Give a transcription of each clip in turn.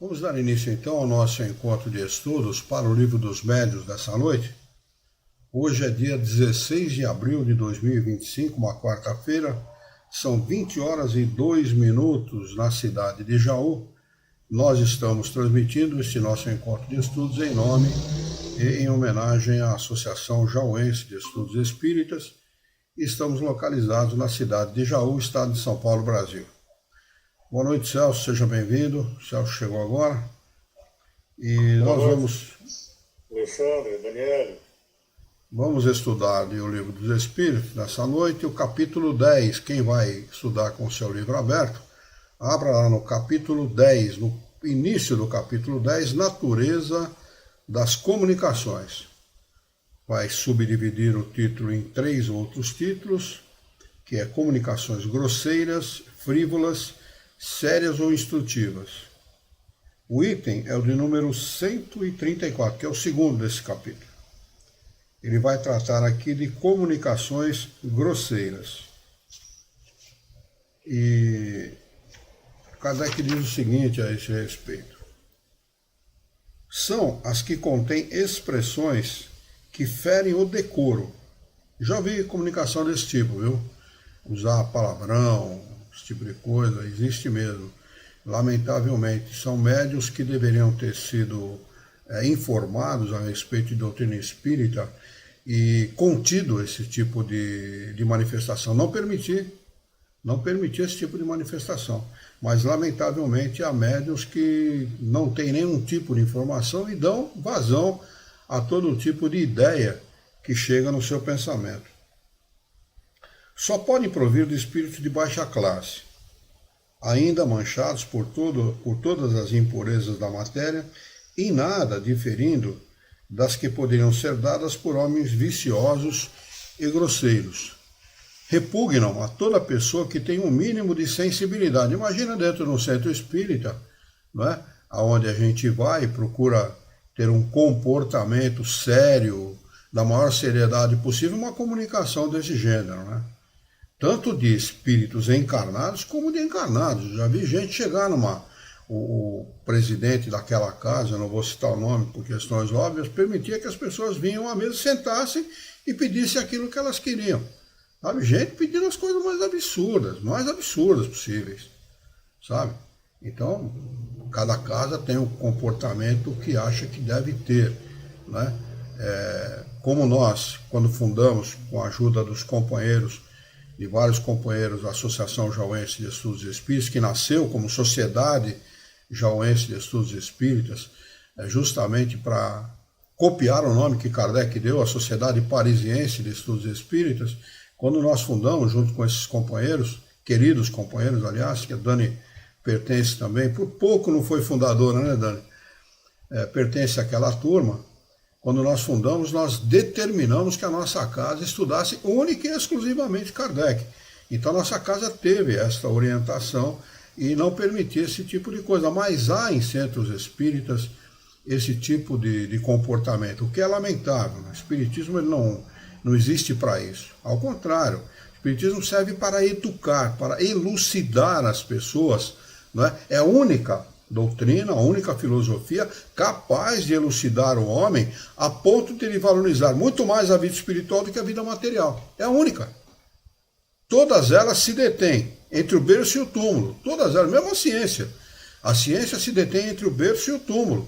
Vamos dar início então ao nosso encontro de estudos para o Livro dos Médiuns dessa noite. Hoje é dia 16 de abril de 2025, uma quarta-feira. São 20 horas e 2 minutos na cidade de Jaú. Nós estamos transmitindo este nosso encontro de estudos em nome e em homenagem à Associação Jauense de Estudos Espíritas. Estamos localizados na cidade de Jaú, estado de São Paulo, Brasil. Boa noite, Celso, seja bem-vindo. O Celso chegou agora. E nós vamos... Alexandre, Daniel. Vamos estudar o Livro dos Espíritos nessa noite, o capítulo 10. Quem vai estudar com o seu livro aberto, abra lá no capítulo 10, no início do capítulo 10, Natureza das Comunicações. Vai subdividir o título em 3 outros títulos, que é Comunicações Grosseiras, Frívolas, Sérias ou Instrutivas. O item é o de número 134, que é o segundo desse capítulo. Ele vai tratar aqui de comunicações grosseiras. E Kardec diz o seguinte a esse respeito. São as que contêm expressões que ferem o decoro. Já vi comunicação desse tipo, viu? Usar palavrão, esse tipo de coisa, existe mesmo. Lamentavelmente, são médiuns que deveriam ter sido informados a respeito de doutrina espírita e contido esse tipo de manifestação. Não permitir esse tipo de manifestação. Mas, lamentavelmente, há médiuns que não têm nenhum tipo de informação e dão vazão a todo tipo de ideia que chega no seu pensamento. Só podem provir do espírito de baixa classe, ainda manchados por todas as impurezas da matéria, e nada diferindo das que poderiam ser dadas por homens viciosos e grosseiros. Repugnam a toda pessoa que tem um mínimo de sensibilidade. Imagina dentro de um centro espírita, não é? Onde a gente vai e procura ter um comportamento sério, da maior seriedade possível, uma comunicação desse gênero, né? Tanto de espíritos encarnados como de encarnados. Já vi gente chegar o presidente daquela casa, não vou citar o nome por questões óbvias, permitia que as pessoas vinham à mesa, sentassem e pedissem aquilo que elas queriam. Sabe? Gente pedindo as coisas mais absurdas possíveis. Sabe? Então, cada casa tem um comportamento que acha que deve ter, né? Como nós, quando fundamos, com a ajuda dos companheiros, de vários companheiros, a Associação Jauense de Estudos Espíritas, que nasceu como Sociedade Jauense de Estudos Espíritas, justamente para copiar o nome que Kardec deu, a Sociedade Parisiense de Estudos Espíritas. Quando nós fundamos, junto com esses companheiros, queridos companheiros, aliás, que a Dani pertence também, por pouco não foi fundadora, né, Dani? Pertence àquela turma. Quando nós fundamos, nós determinamos que a nossa casa estudasse única e exclusivamente Kardec. Então a nossa casa teve esta orientação e não permitia esse tipo de coisa. Mas há em centros espíritas esse tipo de comportamento, o que é lamentável. O espiritismo ele não existe para isso. Ao contrário, o espiritismo serve para educar, para elucidar as pessoas. Não é? É a única doutrina, a única filosofia capaz de elucidar o homem a ponto de ele valorizar muito mais a vida espiritual do que a vida material. É a única. Todas elas se detêm entre o berço e o túmulo. Todas elas, mesmo a ciência. A ciência se detém entre o berço e o túmulo.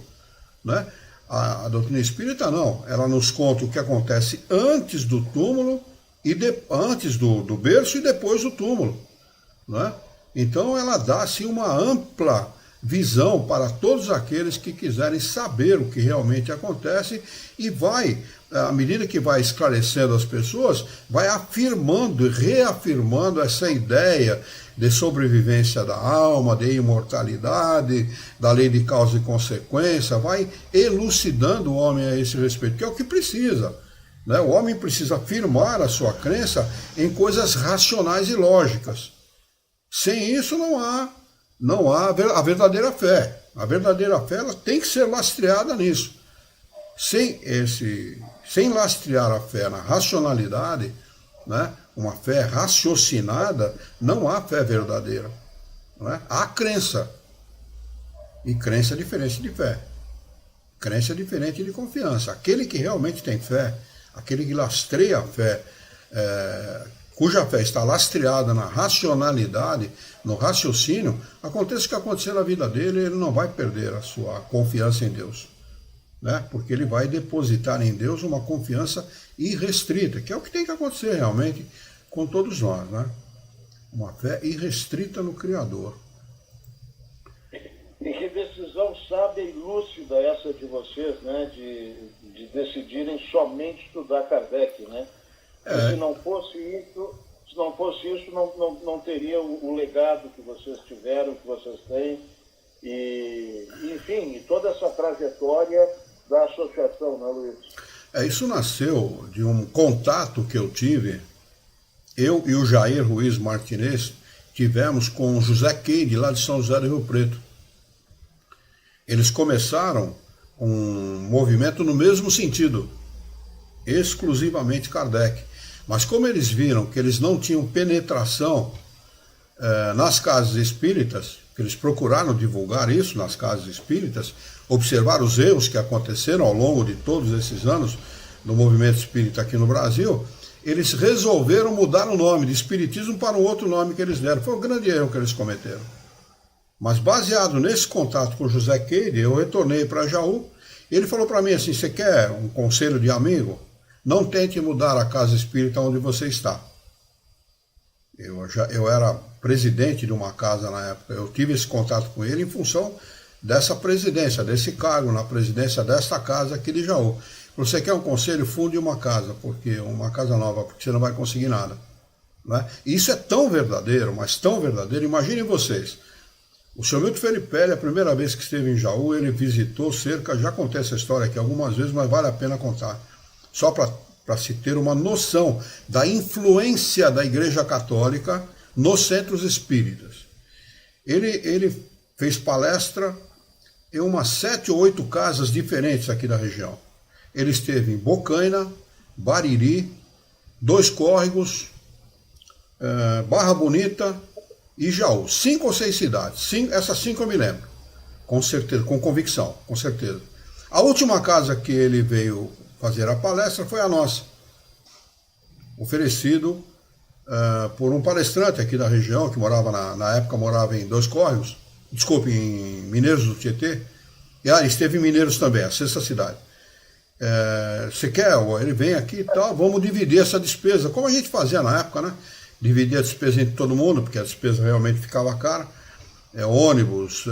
Né? A doutrina espírita não. Ela nos conta o que acontece antes do túmulo, antes do berço e depois do túmulo. Né? Então ela dá assim, uma ampla visão para todos aqueles que quiserem saber o que realmente acontece e vai, à medida que vai esclarecendo as pessoas, vai afirmando e reafirmando essa ideia de sobrevivência da alma, de imortalidade, da lei de causa e consequência, vai elucidando o homem a esse respeito, que é o que precisa. Né? O homem precisa afirmar a sua crença em coisas racionais e lógicas. Sem isso não há a verdadeira fé. A verdadeira fé ela tem que ser lastreada nisso. Sem lastrear a fé na racionalidade, né, uma fé raciocinada, não há fé verdadeira. Não é? Há crença. E crença é diferente de fé. Crença é diferente de confiança. Aquele que realmente tem fé, aquele que lastreia a fé, cuja fé está lastreada na racionalidade, no raciocínio, aconteça o que acontecer na vida dele, ele não vai perder a sua confiança em Deus. Né? Porque ele vai depositar em Deus uma confiança irrestrita, que é o que tem que acontecer realmente com todos nós. Né? Uma fé irrestrita no Criador. E que decisão sábia e lúcida essa de vocês, né? De decidirem somente estudar Kardec, né? Se não fosse isso, não teria o legado que vocês tiveram, que vocês têm, e enfim, toda essa trajetória da associação, né, Luiz? Isso nasceu de um contato que eu tive, eu e o Jair Ruiz Martinez tivemos com o José Keide, lá de São José do Rio Preto. Eles começaram um movimento no mesmo sentido, exclusivamente Kardec. Mas como eles viram que eles não tinham penetração nas casas espíritas, que eles procuraram divulgar isso nas casas espíritas, observar os erros que aconteceram ao longo de todos esses anos no movimento espírita aqui no Brasil, eles resolveram mudar o nome de espiritismo para um outro nome que eles deram. Foi um grande erro que eles cometeram. Mas baseado nesse contato com José Keide, eu retornei para Jaú, e ele falou para mim assim: você quer um conselho de amigo? Não tente mudar a casa espírita onde você está. Eu era presidente de uma casa na época, eu tive esse contato com ele em função dessa presidência, desse cargo na presidência desta casa aqui de Jaú. Você quer um conselho? Funde uma casa nova, porque você não vai conseguir nada. Né? E isso é tão verdadeiro, mas tão verdadeiro. Imaginem vocês, o senhor Milton Felipelli, a primeira vez que esteve em Jaú, ele visitou cerca, já contei essa história aqui algumas vezes, mas vale a pena contar. Só para se ter uma noção da influência da Igreja Católica nos centros espíritas. Ele fez palestra em umas 7 ou 8 casas diferentes aqui da região. Ele esteve em Bocaina, Bariri, Dois Córregos, Barra Bonita e Jaú. 5 ou 6 cidades. Essas 5 eu me lembro. Com certeza, com convicção, com certeza. A última casa que ele veio fazer a palestra foi a nossa, oferecido por um palestrante aqui da região, que morava na época morava em Dois Córregos, desculpe, em Mineiros do Tietê, e esteve em Mineiros também, a 6ª cidade. Você quer? Ele vem aqui e tal, vamos dividir essa despesa, como a gente fazia na época, né? Dividir a despesa entre todo mundo, porque a despesa realmente ficava cara, ônibus,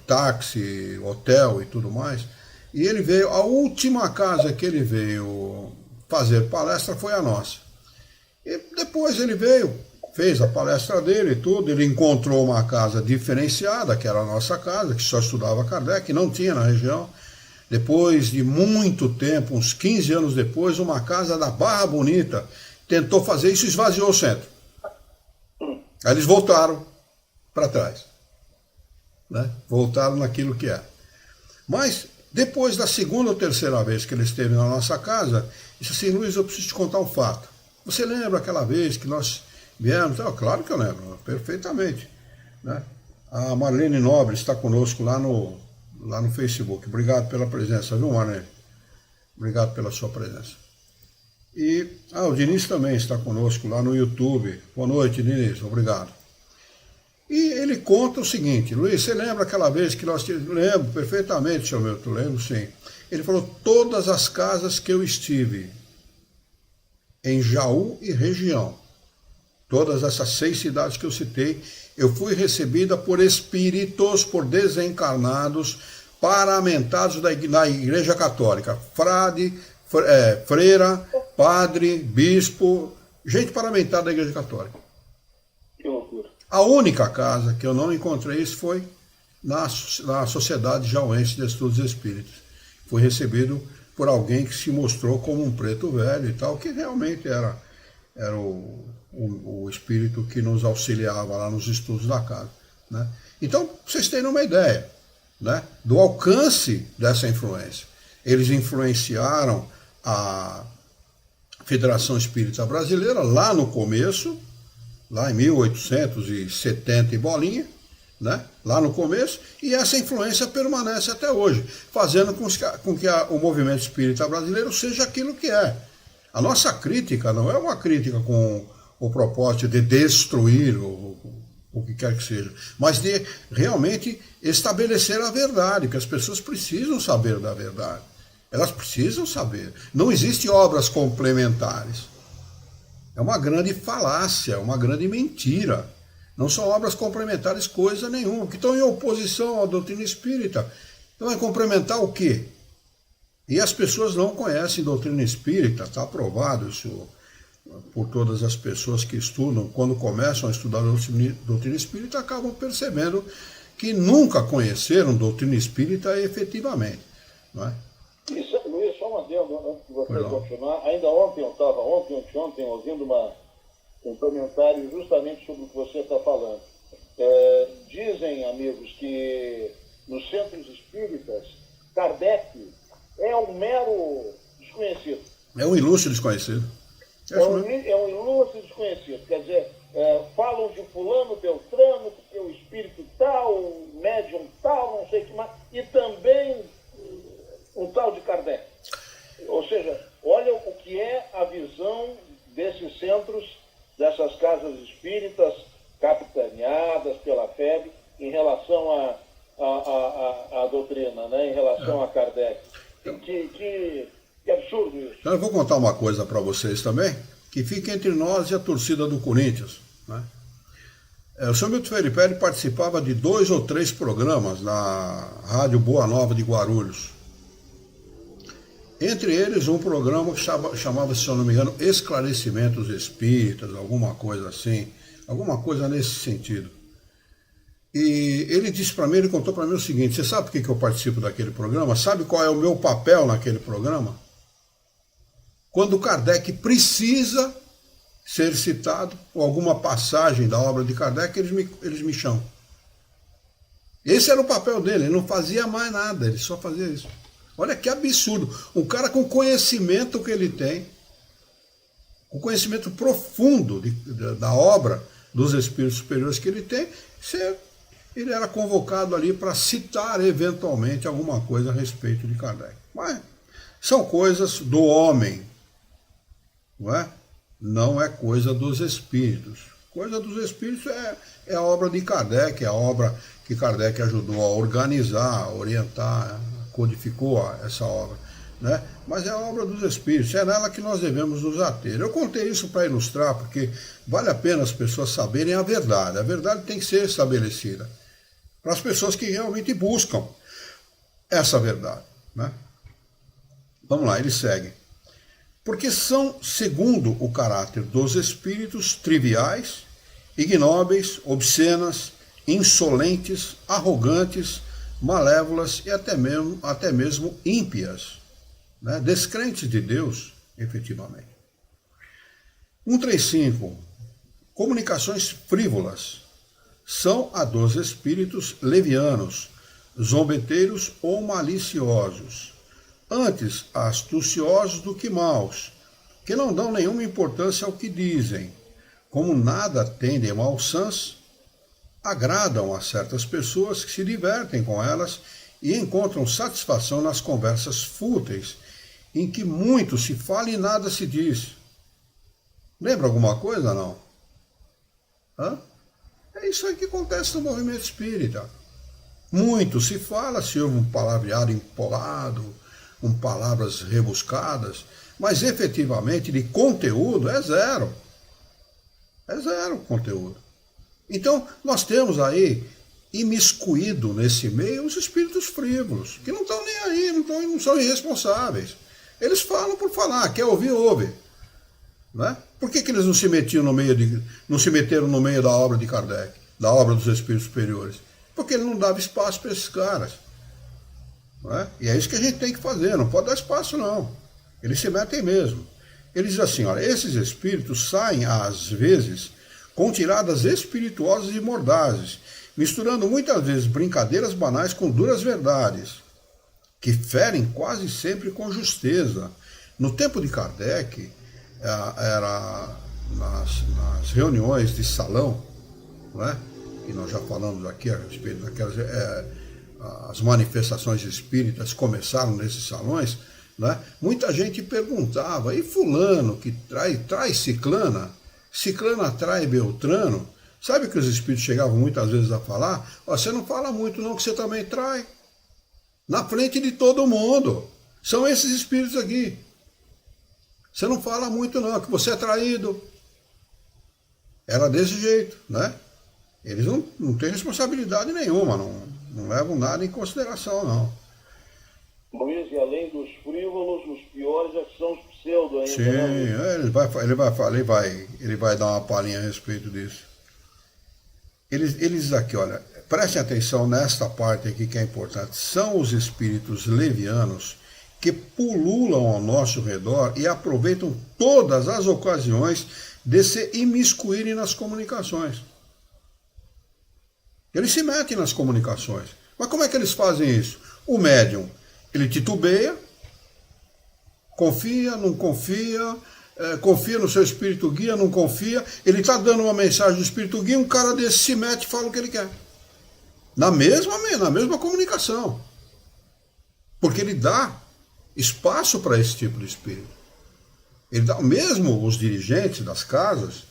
táxi, hotel e tudo mais. E ele veio, a última casa que ele veio fazer palestra foi a nossa. E depois ele veio, fez a palestra dele e tudo, ele encontrou uma casa diferenciada, que era a nossa casa, que só estudava Kardec, não tinha na região. Depois de muito tempo, uns 15 anos depois, uma casa da Barra Bonita tentou fazer isso e esvaziou o centro. Aí eles voltaram para trás. Né? Voltaram naquilo que é. Mas depois da 2ª ou 3ª vez que ele esteve na nossa casa, disse assim: Luiz, eu preciso te contar um fato. Você lembra aquela vez que nós viemos? Claro que eu lembro, perfeitamente. Né? A Marlene Nobre está conosco lá no Facebook. Obrigado pela presença, viu, Marlene? Obrigado pela sua presença. E o Diniz também está conosco lá no YouTube. Boa noite, Diniz, obrigado. E ele conta o seguinte: Luiz, você lembra aquela vez que nós tivemos? Lembro perfeitamente, senhor Milton, lembro sim. Ele falou: todas as casas que eu estive em Jaú e região, todas essas 6 cidades que eu citei, eu fui recebida por espíritos, por desencarnados, paramentados da Igreja Católica, frade, freira, padre, bispo, gente paramentada da Igreja Católica. Que loucura. A única casa que eu não encontrei isso foi na Sociedade Jauense de Estudos Espíritas. Fui recebido por alguém que se mostrou como um preto velho e tal, que realmente era o espírito que nos auxiliava lá nos estudos da casa. Né? Então, vocês terem uma ideia, né, do alcance dessa influência. Eles influenciaram a Federação Espírita Brasileira lá no começo, lá em 1870 e bolinha, né? Lá no começo, e essa influência permanece até hoje, fazendo com que o movimento espírita brasileiro seja aquilo que é. A nossa crítica não é uma crítica com o propósito de destruir o que quer que seja, mas de realmente estabelecer a verdade, que as pessoas precisam saber da verdade. Elas precisam saber. Não existem obras complementares. É uma grande falácia, uma grande mentira. Não são obras complementares coisa nenhuma, que estão em oposição à doutrina espírita. Então vai complementar o quê? E as pessoas não conhecem doutrina espírita, está aprovado isso por todas as pessoas que estudam. Quando começam a estudar doutrina espírita, acabam percebendo que nunca conheceram doutrina espírita efetivamente. Não é? Luiz, só uma adendo antes de você continuar. Ainda ontem eu estava, ontem, ouvindo um comentário justamente sobre o que você está falando. Dizem, amigos, que nos centros espíritas, Kardec é um mero desconhecido. É um ilustre desconhecido. É um ilustre desconhecido. Quer dizer, falam de fulano, beltrano, porque o espírito tal, o médium tal, não sei o que mais, e também o tal de Kardec. Ou seja, olha o que é a visão desses centros, dessas casas espíritas capitaneadas pela FEB em relação à doutrina, né? Em relação a Kardec. Que absurdo isso. Então eu vou contar uma coisa para vocês também, que fica entre nós e a torcida do Corinthians. Né? O senhor Milton Ferripelli participava de 2 ou 3 programas na Rádio Boa Nova de Guarulhos. Entre eles, um programa que chamava-se, se eu não me engano, Esclarecimentos Espíritas, alguma coisa assim, alguma coisa nesse sentido. E ele disse para mim, ele contou para mim o seguinte: você sabe por que eu participo daquele programa? Sabe qual é o meu papel naquele programa? Quando Kardec precisa ser citado, ou alguma passagem da obra de Kardec, eles me chamam. Esse era o papel dele, ele não fazia mais nada, ele só fazia isso. Olha que absurdo. Um cara com conhecimento que ele tem, com conhecimento profundo da obra dos espíritos superiores que ele tem, ele era convocado ali para citar eventualmente alguma coisa a respeito de Kardec. Mas são coisas do homem, não é? Não é coisa dos espíritos. Coisa dos espíritos é a obra de Kardec, é a obra que Kardec ajudou a organizar, a orientar, codificou essa obra, né? Mas é a obra dos espíritos, é nela que nós devemos nos ater. Eu contei isso para ilustrar, porque vale a pena as pessoas saberem a verdade tem que ser estabelecida, para as pessoas que realmente buscam essa verdade, né? Vamos lá, ele segue. Porque são, segundo o caráter dos espíritos, triviais, ignóbeis, obscenas, insolentes, arrogantes, malévolas e até mesmo ímpias, né? Descrentes de Deus, efetivamente. 135. Comunicações frívolas são a dos espíritos levianos, zombeteiros ou maliciosos, antes astuciosos do que maus, que não dão nenhuma importância ao que dizem, como nada têm de malsãs, agradam a certas pessoas que se divertem com elas e encontram satisfação nas conversas fúteis, em que muito se fala e nada se diz. Lembra alguma coisa, não? É isso aí que acontece no movimento espírita. Muito se fala, se ouve um palavreado empolado, com palavras rebuscadas, mas efetivamente de conteúdo é zero. É zero o conteúdo. Então, nós temos aí, imiscuído nesse meio, os espíritos frívolos, que não estão nem aí, não são irresponsáveis. Eles falam por falar, quer ouvir, ouve. Né? Por que eles não se meteram no meio da obra de Kardec, da obra dos espíritos superiores? Porque ele não dava espaço para esses caras. Não é? E é isso que a gente tem que fazer, não pode dar espaço não. Eles se metem mesmo. Ele diz assim, olha, esses espíritos saem às vezes com tiradas espirituosas e mordazes, misturando muitas vezes brincadeiras banais com duras verdades, que ferem quase sempre com justeza. No tempo de Kardec, era nas reuniões de salão, não é? que nós já falamos aqui a respeito daquelas... as manifestações espíritas começaram nesses salões, né? Muita gente perguntava, e fulano que trai ciclana? Ciclana trai Beltrano? Sabe que os espíritos chegavam muitas vezes a falar? Você não fala muito não, que você também trai. Na frente de todo mundo. São esses espíritos aqui. Você não fala muito não, que você é traído. Era desse jeito, né? Eles não têm responsabilidade nenhuma, não levam nada em consideração, não. Luiz, e além dos frívolos, os piores é que são os pseudo ainda. Sim, né? ele vai dar uma palhinha a respeito disso. Eles aqui, olha, prestem atenção nesta parte aqui que é importante. São os espíritos levianos que pululam ao nosso redor e aproveitam todas as ocasiões de se imiscuírem nas comunicações. Eles se metem nas comunicações. Mas como é que eles fazem isso? O médium, ele titubeia, confia, não confia, confia no seu espírito guia, não confia, ele está dando uma mensagem do espírito guia, um cara desse se mete e fala o que ele quer. Na mesma comunicação. Porque ele dá espaço para esse tipo de espírito. Ele dá, mesmo os dirigentes das casas,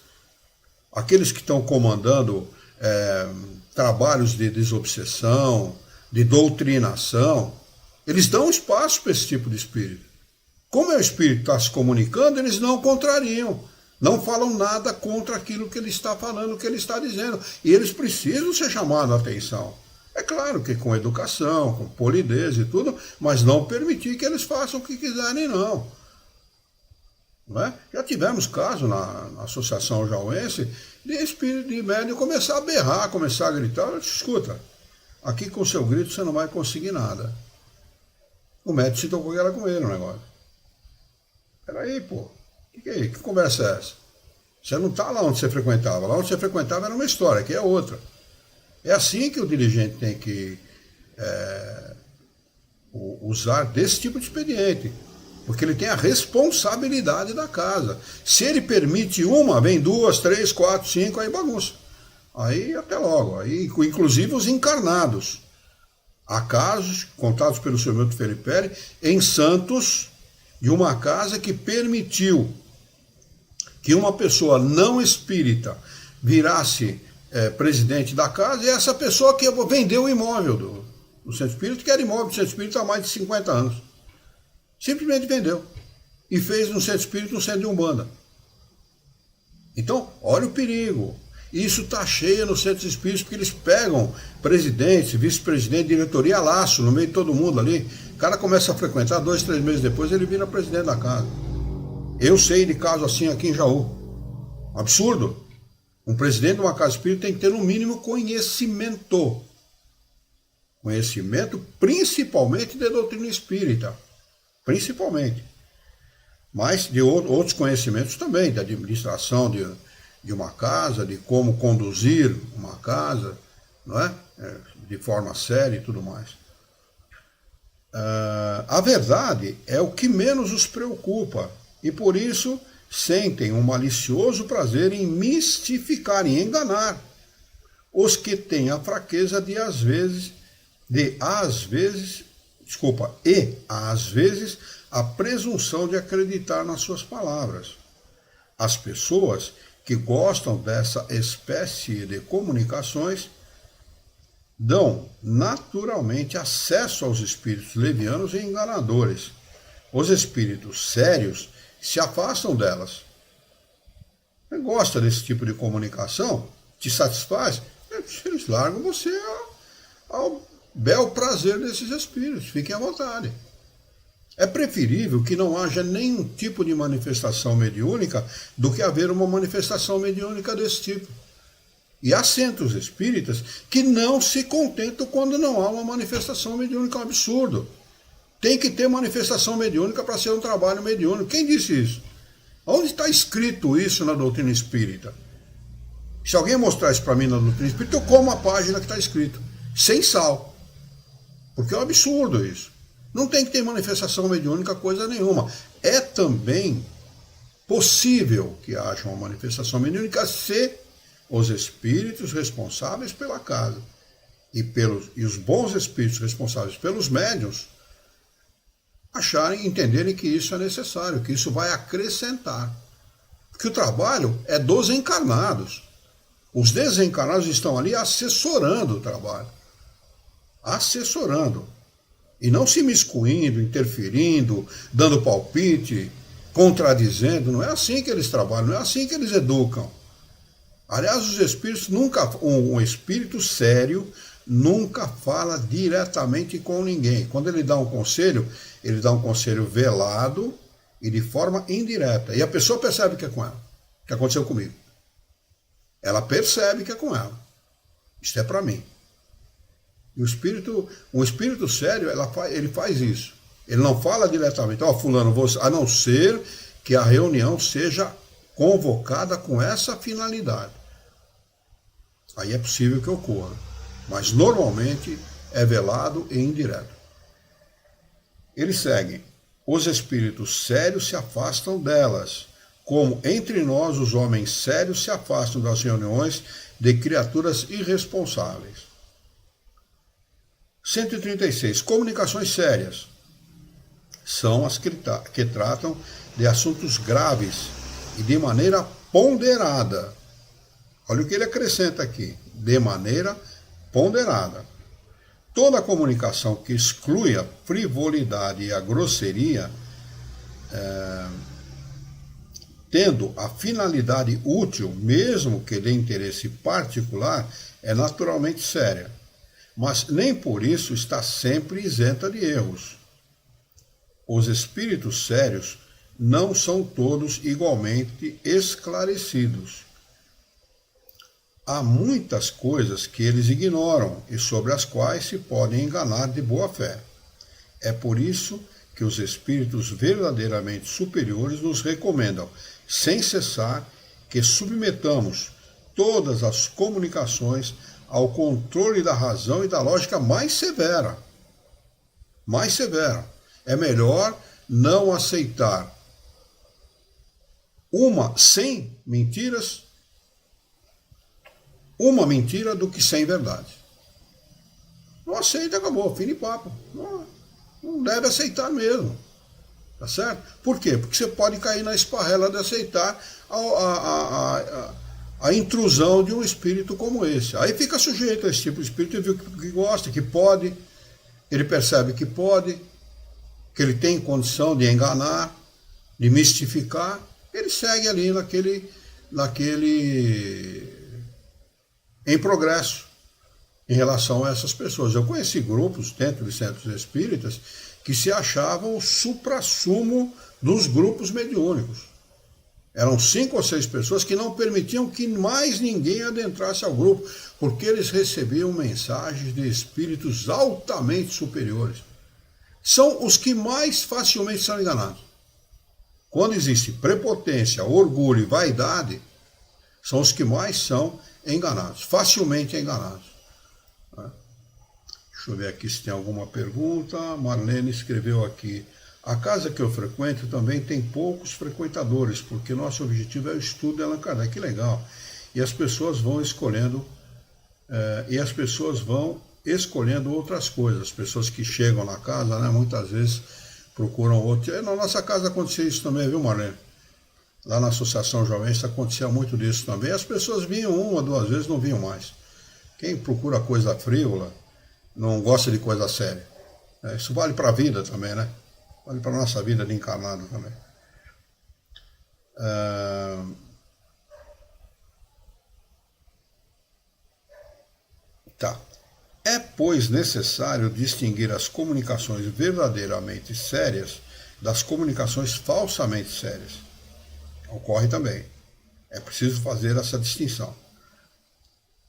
aqueles que estão comandando trabalhos de desobsessão, de doutrinação, eles dão espaço para esse tipo de espírito. Como o espírito está se comunicando, eles não contrariam, não falam nada contra aquilo que ele está falando, que ele está dizendo. E eles precisam ser chamados a atenção. É claro que com educação, com polidez e tudo, mas não permitir que eles façam o que quiserem, não. Não é? Já tivemos caso na Associação Jauense de espírito de médium começar a berrar, começar a gritar. Escuta, aqui com o seu grito você não vai conseguir nada. O médium se tocou que era com ele o negócio. Peraí, pô, que conversa é essa? Você não está lá onde você frequentava. Lá onde você frequentava era uma história, aqui é outra. É assim que o dirigente tem que usar desse tipo de expediente. Porque ele tem a responsabilidade da casa. Se ele permite uma, vem 2, 3, 4, 5, aí bagunça. Aí até logo. Aí, inclusive os encarnados. Há casos, contados pelo senhor Milton Felipe, em Santos, de uma casa que permitiu que uma pessoa não espírita virasse presidente da casa, e essa pessoa que vendeu o imóvel do centro espírita, que era imóvel do centro espírita há mais de 50 anos. Simplesmente vendeu. E fez no centro espírita um centro de Umbanda. Então, olha o perigo. Isso está cheio no centro espírita, porque eles pegam presidente, vice-presidente, diretoria a laço, no meio de todo mundo ali. O cara começa a frequentar, 2, 3 meses depois ele vira presidente da casa. Eu sei de caso assim aqui em Jaú. Absurdo. Um presidente de uma casa espírita tem que ter no mínimo conhecimento. Conhecimento principalmente de doutrina espírita. Principalmente. Mas de outros conhecimentos também, de administração de uma casa, de como conduzir uma casa, não é? De forma séria e tudo mais. A verdade é o que menos os preocupa, e por isso sentem um malicioso prazer em mistificar, em enganar os que têm a fraqueza e às vezes a presunção de acreditar nas suas palavras. As pessoas que gostam dessa espécie de comunicações dão naturalmente acesso aos espíritos levianos e enganadores. Os espíritos sérios se afastam delas. Você gosta desse tipo de comunicação? Te satisfaz? Eles largam você ao bel prazer desses espíritos. Fiquem à vontade. É preferível que não haja nenhum tipo de manifestação mediúnica do que haver uma manifestação mediúnica desse tipo. E há centros espíritas que não se contentam quando não há uma manifestação mediúnica. É um absurdo. Tem que ter manifestação mediúnica para ser um trabalho mediúnico. Quem disse isso? Onde está escrito isso na doutrina espírita? Se alguém mostrar isso para mim na doutrina espírita, eu como a página que está escrito. Sem sal. Porque é um absurdo isso. Não tem que ter manifestação mediúnica coisa nenhuma. É também possível que haja uma manifestação mediúnica se os espíritos responsáveis pela casa e os bons espíritos responsáveis pelos médiuns entenderem que isso é necessário, que isso vai acrescentar. Porque o trabalho é dos encarnados. Os desencarnados estão ali assessorando o trabalho. Assessorando. E não se miscuindo, interferindo, dando palpite, contradizendo. Não é assim que eles trabalham, não é assim que eles educam. Aliás, os espíritos um espírito sério nunca fala diretamente com ninguém. Quando ele dá um conselho velado e de forma indireta. E a pessoa percebe que é com ela, que aconteceu comigo. Ela percebe que é com ela. Isto é para mim. E um espírito sério, ele faz isso. Ele não fala diretamente, fulano, a não ser que a reunião seja convocada com essa finalidade. Aí é possível que ocorra. Mas normalmente é velado e indireto. Ele segue. Os espíritos sérios se afastam delas, como entre nós os homens sérios se afastam das reuniões de criaturas irresponsáveis. 136. Comunicações sérias são as que tratam de assuntos graves e de maneira ponderada. Olha o que ele acrescenta aqui, de maneira ponderada. Toda comunicação que exclui a frivolidade e a grosseria, tendo a finalidade útil, mesmo que de interesse particular, é naturalmente séria, mas nem por isso está sempre isenta de erros. Os espíritos sérios não são todos igualmente esclarecidos. Há muitas coisas que eles ignoram e sobre as quais se podem enganar de boa fé. É por isso que os espíritos verdadeiramente superiores nos recomendam, sem cessar, que submetamos todas as comunicações ao controle da razão e da lógica mais severa. Mais severa. É melhor não aceitar uma mentira do que 100 verdades. Não aceita, acabou, fim de papo. Não deve aceitar mesmo. Tá certo? Por quê? Porque você pode cair na esparrela de aceitar a intrusão de um espírito como esse. Aí fica sujeito a esse tipo de espírito, ele viu que gosta, que pode, ele percebe que pode, que ele tem condição de enganar, de mistificar, ele segue ali em progresso em relação a essas pessoas. Eu conheci grupos dentro de centros espíritas que se achavam o suprassumo dos grupos mediúnicos. Eram 5 ou 6 pessoas que não permitiam que mais ninguém adentrasse ao grupo, porque eles recebiam mensagens de espíritos altamente superiores. São os que mais facilmente são enganados. Quando existe prepotência, orgulho e vaidade, são os que mais são enganados, facilmente enganados. Deixa eu ver aqui se tem alguma pergunta. Marlene escreveu aqui: a casa que eu frequento também tem poucos frequentadores, porque nosso objetivo é o estudo de Allan Kardec. Que legal. E as pessoas vão escolhendo outras coisas. As pessoas que chegam na casa, né, muitas vezes procuram outro. E na nossa casa acontecia isso também, viu, Marlene? Lá na Associação Jovem acontecia muito disso também. As pessoas vinham 1 ou 2 vezes, não vinham mais. Quem procura coisa frívola não gosta de coisa séria. Isso vale para a vida também, né? Vale para a nossa vida de encarnado também. Tá. É, pois, necessário distinguir as comunicações verdadeiramente sérias das comunicações falsamente sérias. Ocorre também. É preciso fazer essa distinção.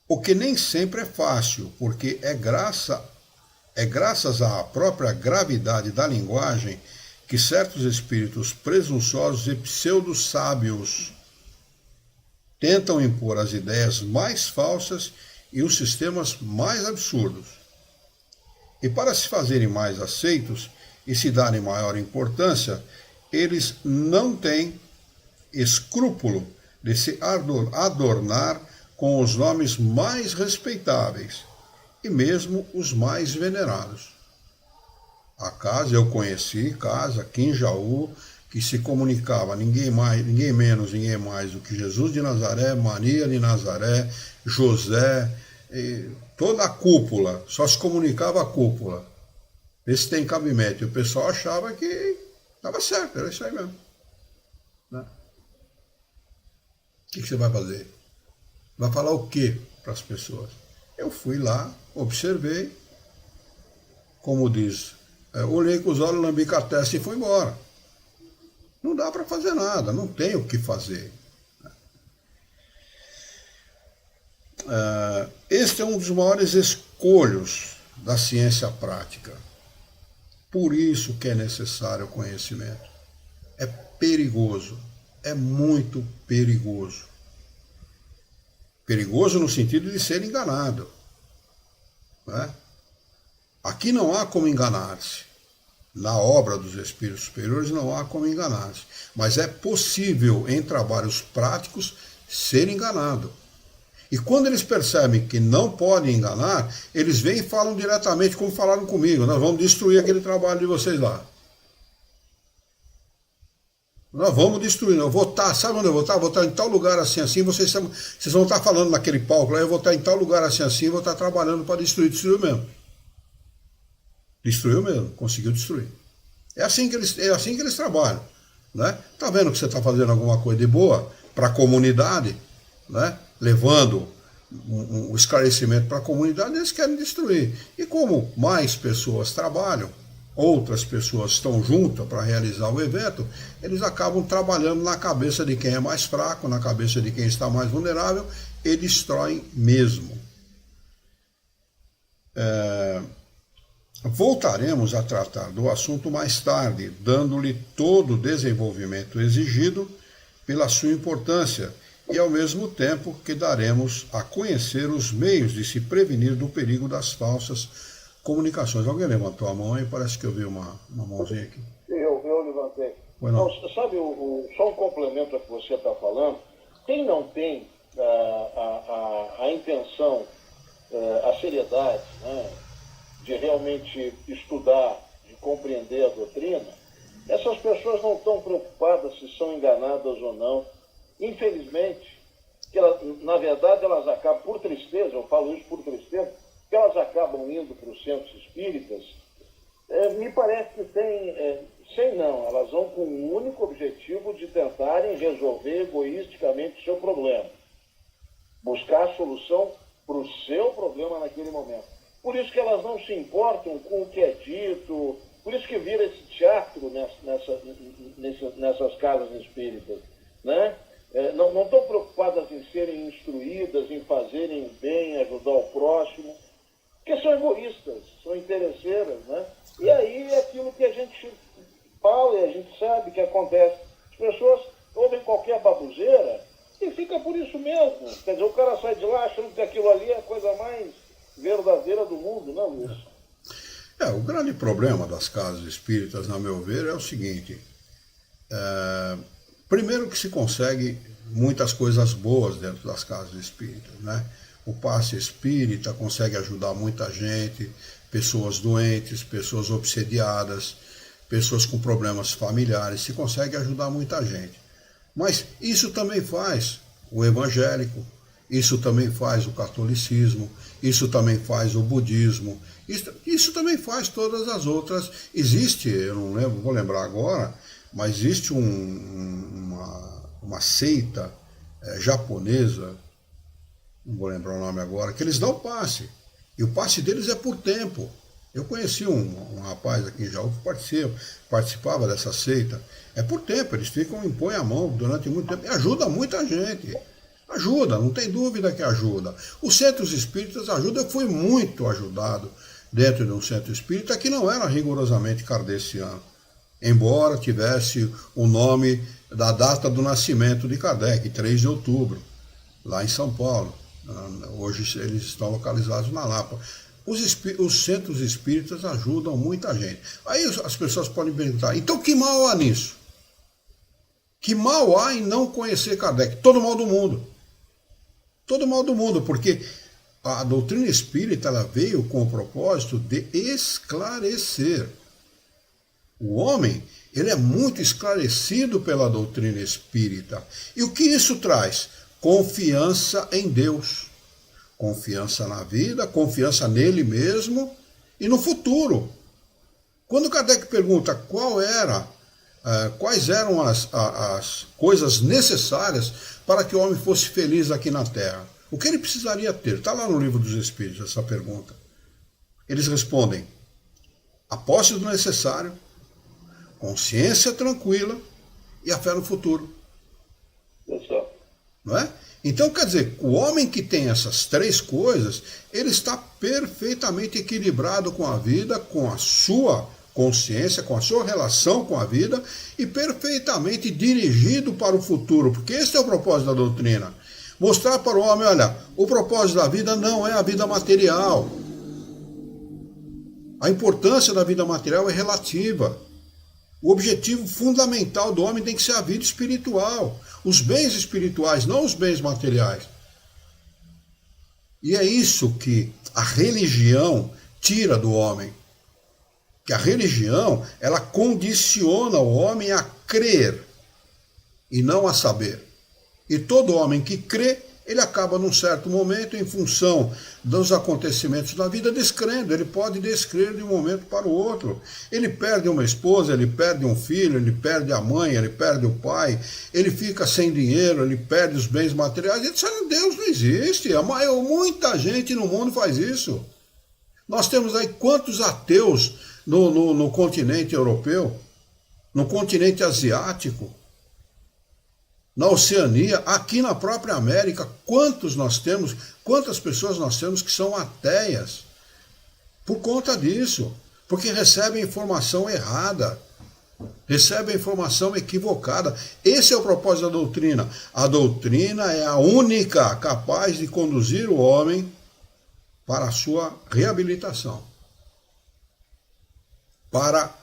O que nem sempre é fácil, porque é graças à própria gravidade da linguagem que certos espíritos presunçosos e pseudo-sábios tentam impor as ideias mais falsas e os sistemas mais absurdos. E para se fazerem mais aceitos e se darem maior importância, eles não têm escrúpulo de se adornar com os nomes mais respeitáveis e mesmo os mais venerados. A casa, eu conheci casa aqui em Jaú, que se comunicava ninguém menos, ninguém mais do que Jesus de Nazaré, Maria de Nazaré, José, toda a cúpula, só se comunicava a cúpula. Esse tem cabimento. E o pessoal achava que estava certo, era isso aí mesmo. Né? O que você vai fazer? Vai falar o quê para as pessoas? Eu fui lá, observei, como diz, olhei com os olhos, lambi com a testa e fui embora. Não dá para fazer nada, não tem o que fazer. Este é um dos maiores escolhos da ciência prática. Por isso que é necessário o conhecimento. É perigoso, é muito perigoso. Perigoso no sentido de ser enganado. Né? Aqui não há como enganar-se. Na obra dos Espíritos Superiores não há como enganar-se. Mas é possível, em trabalhos práticos, ser enganado. E quando eles percebem que não podem enganar, eles vêm e falam diretamente, como falaram comigo: nós vamos destruir aquele trabalho de vocês lá. Nós vamos destruir. Eu vou estar, sabe onde eu vou estar? Vou estar em tal lugar assim, assim. Vocês vão estar falando naquele palco lá, eu vou estar em tal lugar assim, assim, vou estar trabalhando para destruir. Destruiu mesmo. Destruiu mesmo, conseguiu destruir. É assim que eles trabalham. Né? Tá vendo que você está fazendo alguma coisa de boa para a comunidade, né? Levando um esclarecimento para a comunidade, eles querem destruir. E como mais pessoas trabalham, outras pessoas estão juntas para realizar o evento, eles acabam trabalhando na cabeça de quem é mais fraco, na cabeça de quem está mais vulnerável, e destroem mesmo. Voltaremos a tratar do assunto mais tarde, dando-lhe todo o desenvolvimento exigido pela sua importância e, ao mesmo tempo, que daremos a conhecer os meios de se prevenir do perigo das falsas comunicações. Alguém levantou a mão aí? Parece que eu vi uma mãozinha aqui. Eu levantei. Não, sabe, só um complemento ao que você está falando. Quem não tem a intenção, a seriedade, né, de realmente estudar, de compreender a doutrina, essas pessoas não estão preocupadas se são enganadas ou não. Infelizmente, na verdade, elas acabam, por tristeza, eu falo isso por tristeza, que elas acabam indo para os centros espíritas, me parece que elas vão com o único objetivo de tentarem resolver egoisticamente o seu problema, buscar a solução para o seu problema naquele momento. Por isso que elas não se importam com o que é dito, por isso que vira esse teatro nessas casas espíritas, né? Não estão preocupadas em serem instruídas, em fazerem o bem, ajudar o próximo, porque são egoístas, são interesseiras, né? E aí é aquilo que a gente fala e a gente sabe que acontece. As pessoas ouvem qualquer baboseira e fica por isso mesmo. Quer dizer, o cara sai de lá achando que aquilo ali é a coisa mais verdadeira do mundo, não, Luiz? O grande problema das casas espíritas, na meu ver, é o seguinte. Primeiro que se consegue muitas coisas boas dentro das casas espíritas, né? O passe espírita consegue ajudar muita gente, pessoas doentes, pessoas obsediadas, pessoas com problemas familiares, se consegue ajudar muita gente. Mas isso também faz o evangélico, isso também faz o catolicismo, isso também faz o budismo, isso também faz todas as outras. Existe, eu não lembro, vou lembrar agora, mas existe uma seita japonesa, não vou lembrar o nome agora, que eles dão passe. E o passe deles é por tempo. Eu conheci um rapaz aqui em Jaú que participava dessa seita. É por tempo, eles impõem a mão durante muito tempo. E ajuda muita gente. Ajuda, não tem dúvida que ajuda. Os centros espíritas ajudam. Eu fui muito ajudado dentro de um centro espírita que não era rigorosamente kardeciano, embora tivesse o nome da data do nascimento de Kardec, 3 de outubro, lá em São Paulo. Hoje eles estão localizados na Lapa. Os centros espíritas ajudam muita gente. Aí as pessoas podem perguntar, então que mal há nisso? Que mal há em não conhecer Kardec? Todo mal do mundo. Todo mal do mundo, porque a doutrina espírita ela veio com o propósito de esclarecer. O homem, ele é muito esclarecido pela doutrina espírita. E o que isso traz? Confiança em Deus. Confiança na vida, confiança nele mesmo e no futuro. Quando Kardec pergunta quais eram as coisas necessárias para que o homem fosse feliz aqui na Terra, o que ele precisaria ter? Está lá no Livro dos Espíritos essa pergunta. Eles respondem: a posse do necessário, consciência tranquila e a fé no futuro. Não é? Então, quer dizer, o homem que tem essas três coisas, ele está perfeitamente equilibrado com a vida, com a sua consciência, com a sua relação com a vida e perfeitamente dirigido para o futuro, porque esse é o propósito da doutrina. Mostrar para o homem, olha, o propósito da vida não é a vida material. A importância da vida material é relativa. O objetivo fundamental do homem tem que ser a vida espiritual. Os bens espirituais, não os bens materiais. E é isso que a religião tira do homem. Que a religião, ela condiciona o homem a crer e não a saber. E todo homem que crê, ele acaba num certo momento, em função dos acontecimentos da vida, descrendo. Ele pode descrer de um momento para o outro. Ele perde uma esposa, ele perde um filho, ele perde a mãe, ele perde o pai, ele fica sem dinheiro, ele perde os bens materiais. Ele sabe, Deus não existe. Muita gente no mundo faz isso. Nós temos aí quantos ateus no continente europeu, no continente asiático, na Oceania, aqui na própria América, quantas pessoas nós temos que são ateias por conta disso, porque recebem informação errada, recebem informação equivocada. Esse é o propósito da doutrina. A doutrina é a única capaz de conduzir o homem para a sua reabilitação, para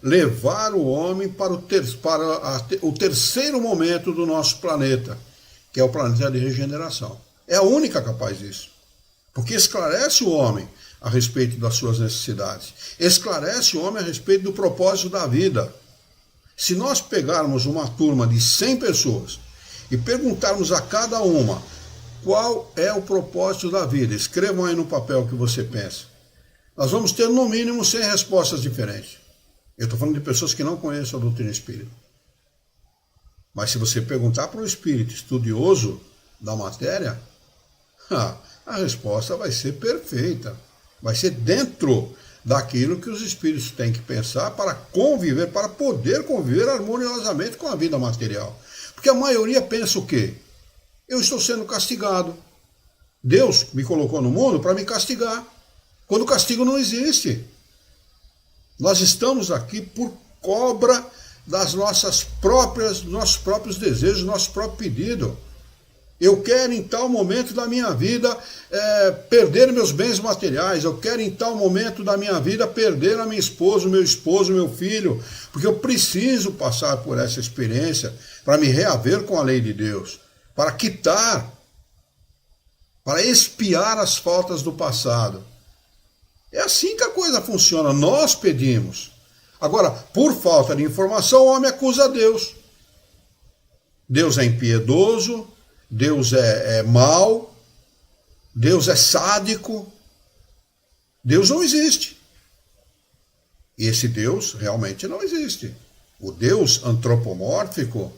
levar o homem para o terceiro momento do nosso planeta, que é o planeta de regeneração. É a única capaz disso, porque esclarece o homem a respeito das suas necessidades, esclarece o homem a respeito do propósito da vida. Se nós pegarmos uma turma de 100 pessoas e perguntarmos a cada uma qual é o propósito da vida, escrevam aí no papel o que você pensa, nós vamos ter no mínimo 100 respostas diferentes. Eu estou falando de pessoas que não conhecem a doutrina espírita. Mas se você perguntar para um espírito estudioso da matéria, a resposta vai ser perfeita. Vai ser dentro daquilo que os espíritos têm que pensar para conviver, para poder conviver harmoniosamente com a vida material. Porque a maioria pensa o quê? Eu estou sendo castigado. Deus me colocou no mundo para me castigar. Quando o castigo não existe. Nós estamos aqui por cobra dos nossos próprios desejos, nosso próprio pedido. Eu quero em tal momento da minha vida perder meus bens materiais, eu quero em tal momento da minha vida perder a minha esposa, o meu filho, porque eu preciso passar por essa experiência para me reaver com a lei de Deus, para quitar, para expiar as faltas do passado. É assim que a coisa funciona, nós pedimos. Agora, por falta de informação, o homem acusa a Deus. Deus é impiedoso, Deus é mau, Deus é sádico. Deus não existe. E esse Deus realmente não existe. O Deus antropomórfico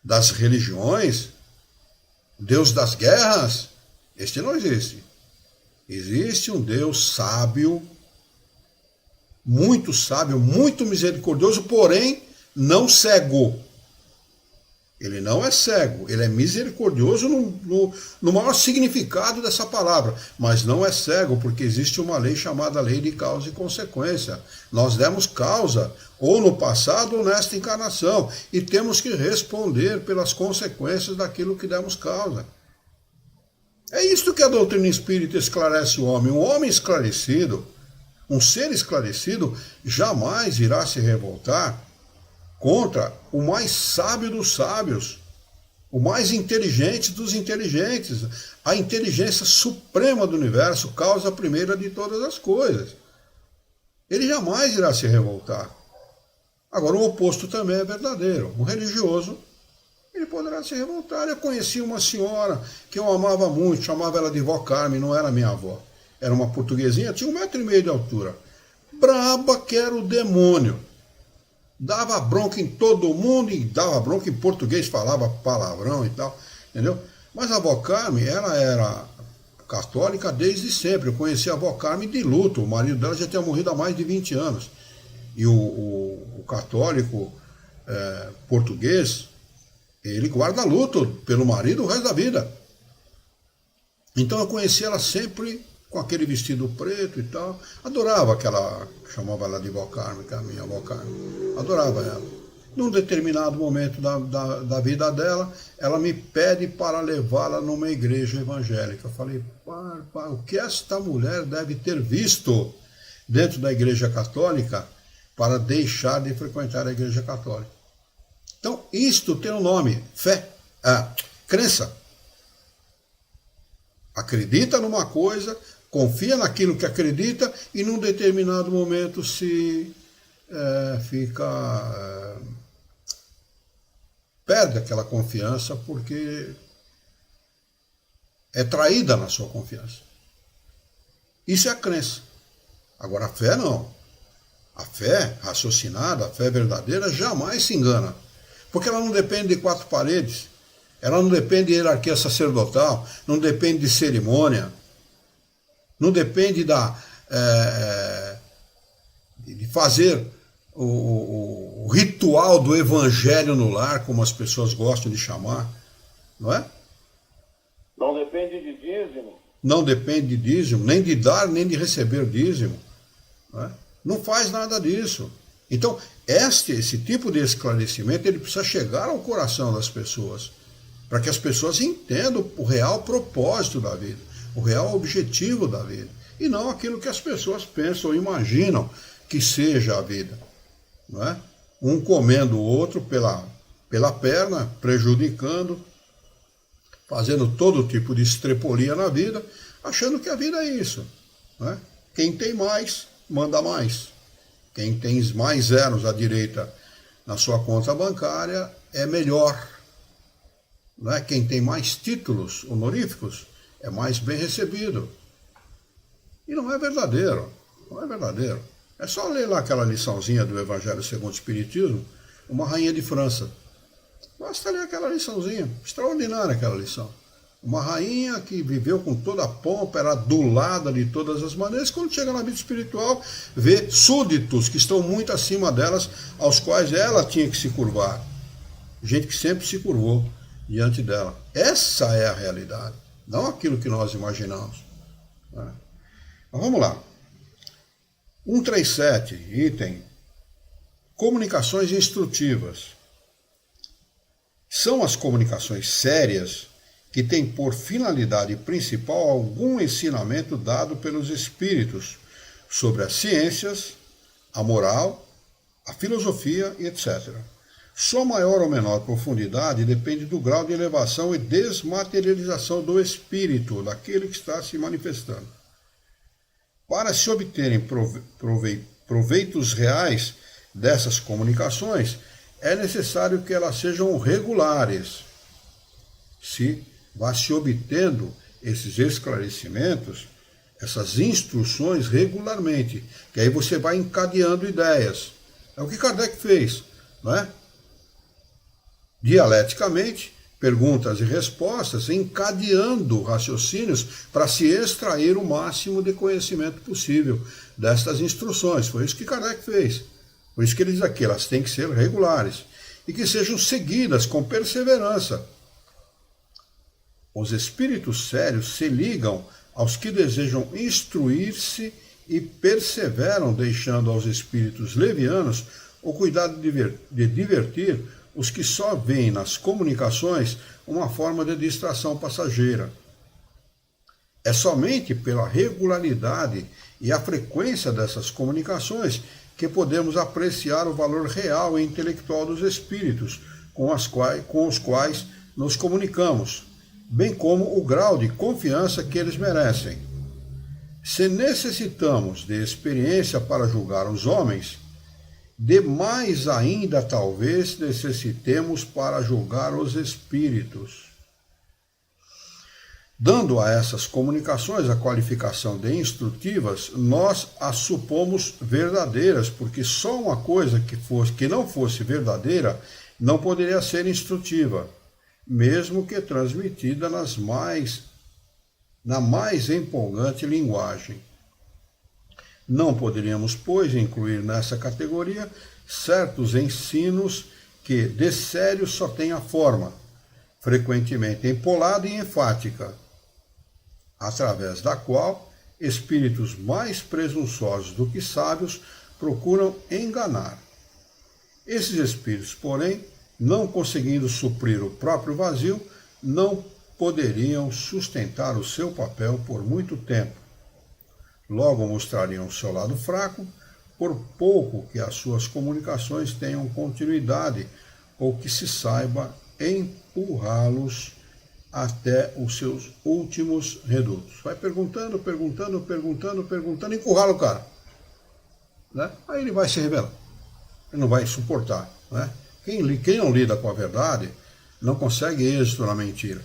das religiões, Deus das guerras, este não existe. Existe um Deus sábio, muito misericordioso, porém não cego. Ele não é cego, ele é misericordioso no maior significado dessa palavra, mas não é cego, porque existe uma lei chamada lei de causa e consequência. Nós demos causa, ou no passado ou nesta encarnação, e temos que responder pelas consequências daquilo que demos causa. É isto que a doutrina espírita esclarece o homem. Um homem esclarecido, um ser esclarecido, jamais irá se revoltar contra o mais sábio dos sábios, o mais inteligente dos inteligentes, a inteligência suprema do universo, causa primeira de todas as coisas. Ele jamais irá se revoltar. Agora, o oposto também é verdadeiro. Um religioso, ele poderá se revoltar. Eu conheci uma senhora que eu amava muito, chamava ela de vó Carmen, não era minha avó. Era uma portuguesinha, tinha 1,5 m de altura. Braba que era o demônio. Dava bronca em todo mundo e dava bronca em português, falava palavrão e tal, entendeu? Mas a avó Carmen, ela era católica desde sempre. Eu conheci a avó Carmen de luto, o marido dela já tinha morrido há mais de 20 anos. E o católico português, ele guarda luto pelo marido o resto da vida. Então eu conheci ela sempre com aquele vestido preto e tal. Adorava aquela, chamava ela de vó Carmen, que é a minha avó Carmen. Adorava ela. Num determinado momento da vida dela, ela me pede para levá-la numa igreja evangélica. Eu falei, o que esta mulher deve ter visto dentro da igreja católica para deixar de frequentar a igreja católica? Então, isto tem um nome, fé, crença. Acredita numa coisa, confia naquilo que acredita e num determinado momento perde aquela confiança porque é traída na sua confiança. Isso é a crença. Agora, a fé não. A fé raciocinada, a fé verdadeira, jamais se engana. Porque ela não depende de 4 paredes, ela não depende de hierarquia sacerdotal, não depende de cerimônia, não depende de fazer o ritual do evangelho no lar, como as pessoas gostam de chamar, não é? Não depende de dízimo. Não depende de dízimo, nem de dar, nem de receber dízimo. Não é? Não faz nada disso. Então, esse tipo de esclarecimento, ele precisa chegar ao coração das pessoas, para que as pessoas entendam o real propósito da vida, o real objetivo da vida, e não aquilo que as pessoas pensam ou imaginam que seja a vida. Não é? Um comendo o outro pela perna, prejudicando, fazendo todo tipo de estrepolia na vida, achando que a vida é isso. Não é? Quem tem mais, manda mais. Quem tem mais zeros à direita na sua conta bancária é melhor. Não é? Quem tem mais títulos honoríficos é mais bem recebido. E não é verdadeiro. Não é verdadeiro. É só ler lá aquela liçãozinha do Evangelho segundo o Espiritismo, uma rainha de França. Basta ler aquela liçãozinha. Extraordinária aquela lição. Uma rainha que viveu com toda a pompa, era adulada de todas as maneiras, quando chega na vida espiritual, vê súditos que estão muito acima delas, aos quais ela tinha que se curvar. Gente que sempre se curvou diante dela. Essa é a realidade, não aquilo que nós imaginamos. Mas vamos lá. 137, item, comunicações instrutivas. São as comunicações sérias que tem por finalidade principal algum ensinamento dado pelos espíritos sobre as ciências, a moral, a filosofia e etc. Sua maior ou menor profundidade depende do grau de elevação e desmaterialização do espírito, daquele que está se manifestando. Para se obterem proveitos reais dessas comunicações, é necessário que elas sejam regulares. Vai se obtendo esses esclarecimentos, essas instruções regularmente, que aí você vai encadeando ideias. É o que Kardec fez, não é? Dialeticamente, perguntas e respostas, encadeando raciocínios para se extrair o máximo de conhecimento possível destas instruções. Foi isso que Kardec fez. Por isso que ele diz aqui, elas têm que ser regulares e que sejam seguidas com perseverança. Os espíritos sérios se ligam aos que desejam instruir-se e perseveram, deixando aos espíritos levianos o cuidado de divertir os que só veem nas comunicações uma forma de distração passageira. É somente pela regularidade e a frequência dessas comunicações que podemos apreciar o valor real e intelectual dos espíritos, com os quais nos comunicamos, bem como o grau de confiança que eles merecem. Se necessitamos de experiência para julgar os homens, demais ainda talvez necessitemos para julgar os espíritos. Dando a essas comunicações a qualificação de instrutivas, nós as supomos verdadeiras, porque só uma coisa que não fosse verdadeira não poderia ser instrutiva, mesmo que transmitida na mais empolgante linguagem. Não poderíamos, pois, incluir nessa categoria certos ensinos que de sério só têm a forma, frequentemente empolada e enfática, através da qual espíritos mais presunçosos do que sábios procuram enganar. Esses espíritos, porém, não conseguindo suprir o próprio vazio, não poderiam sustentar o seu papel por muito tempo. Logo mostrariam o seu lado fraco, por pouco que as suas comunicações tenham continuidade ou que se saiba empurrá-los até os seus últimos redutos. Vai perguntando, encurrala o cara. Né? Aí ele vai se revelar. Ele não vai suportar. Né? Quem não lida com a verdade não consegue êxito na mentira.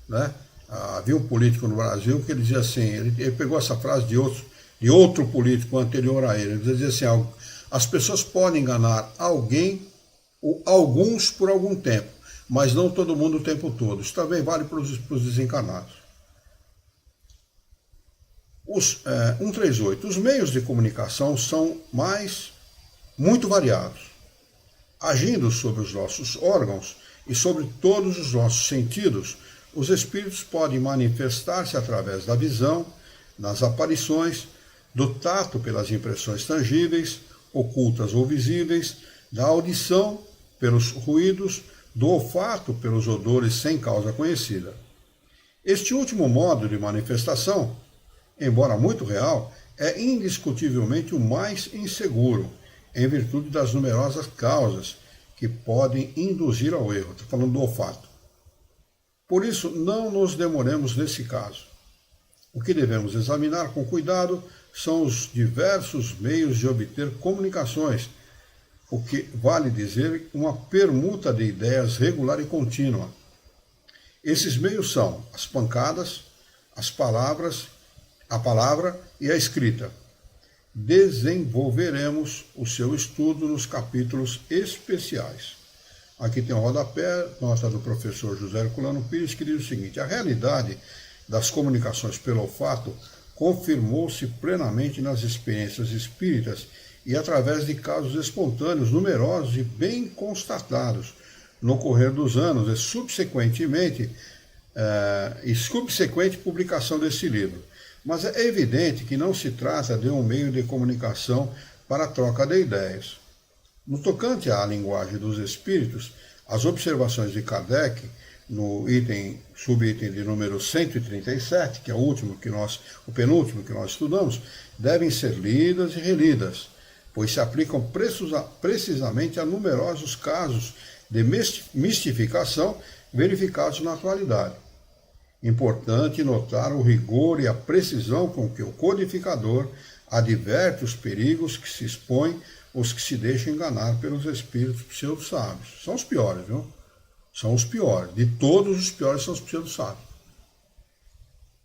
Né? Havia um político no Brasil que ele dizia assim, ele pegou essa frase de outro político anterior a ele. Ele dizia assim, as pessoas podem enganar alguém ou alguns por algum tempo, mas não todo mundo o tempo todo. Isso também vale para os desencarnados. 138. Os meios de comunicação são muito variados. Agindo sobre os nossos órgãos e sobre todos os nossos sentidos, os espíritos podem manifestar-se através da visão, nas aparições, do tato pelas impressões tangíveis, ocultas ou visíveis, da audição pelos ruídos, do olfato pelos odores sem causa conhecida. Este último modo de manifestação, embora muito real, é indiscutivelmente o mais inseguro, em virtude das numerosas causas que podem induzir ao erro. Estou falando do olfato. Por isso, não nos demoremos nesse caso. O que devemos examinar com cuidado são os diversos meios de obter comunicações, o que vale dizer uma permuta de ideias regular e contínua. Esses meios são as pancadas, as palavras, a palavra e a escrita. Desenvolveremos o seu estudo nos capítulos especiais. Aqui tem um rodapé, nota do professor José Herculano Pires, que diz o seguinte: a realidade das comunicações pelo olfato confirmou-se plenamente nas experiências espíritas e através de casos espontâneos numerosos e bem constatados no correr dos anos e subsequente publicação desse livro. Mas é evidente que não se trata de um meio de comunicação para a troca de ideias. No tocante à linguagem dos espíritos, as observações de Kardec, no subitem de número 137, que é o penúltimo que nós estudamos, devem ser lidas e relidas, pois se aplicam precisamente a numerosos casos de mistificação verificados na atualidade. Importante notar o rigor e a precisão com que o codificador adverte os perigos que se expõem os que se deixam enganar pelos espíritos pseudo-sábios. São os piores, viu? São os piores. De todos os piores são os pseudo-sábios.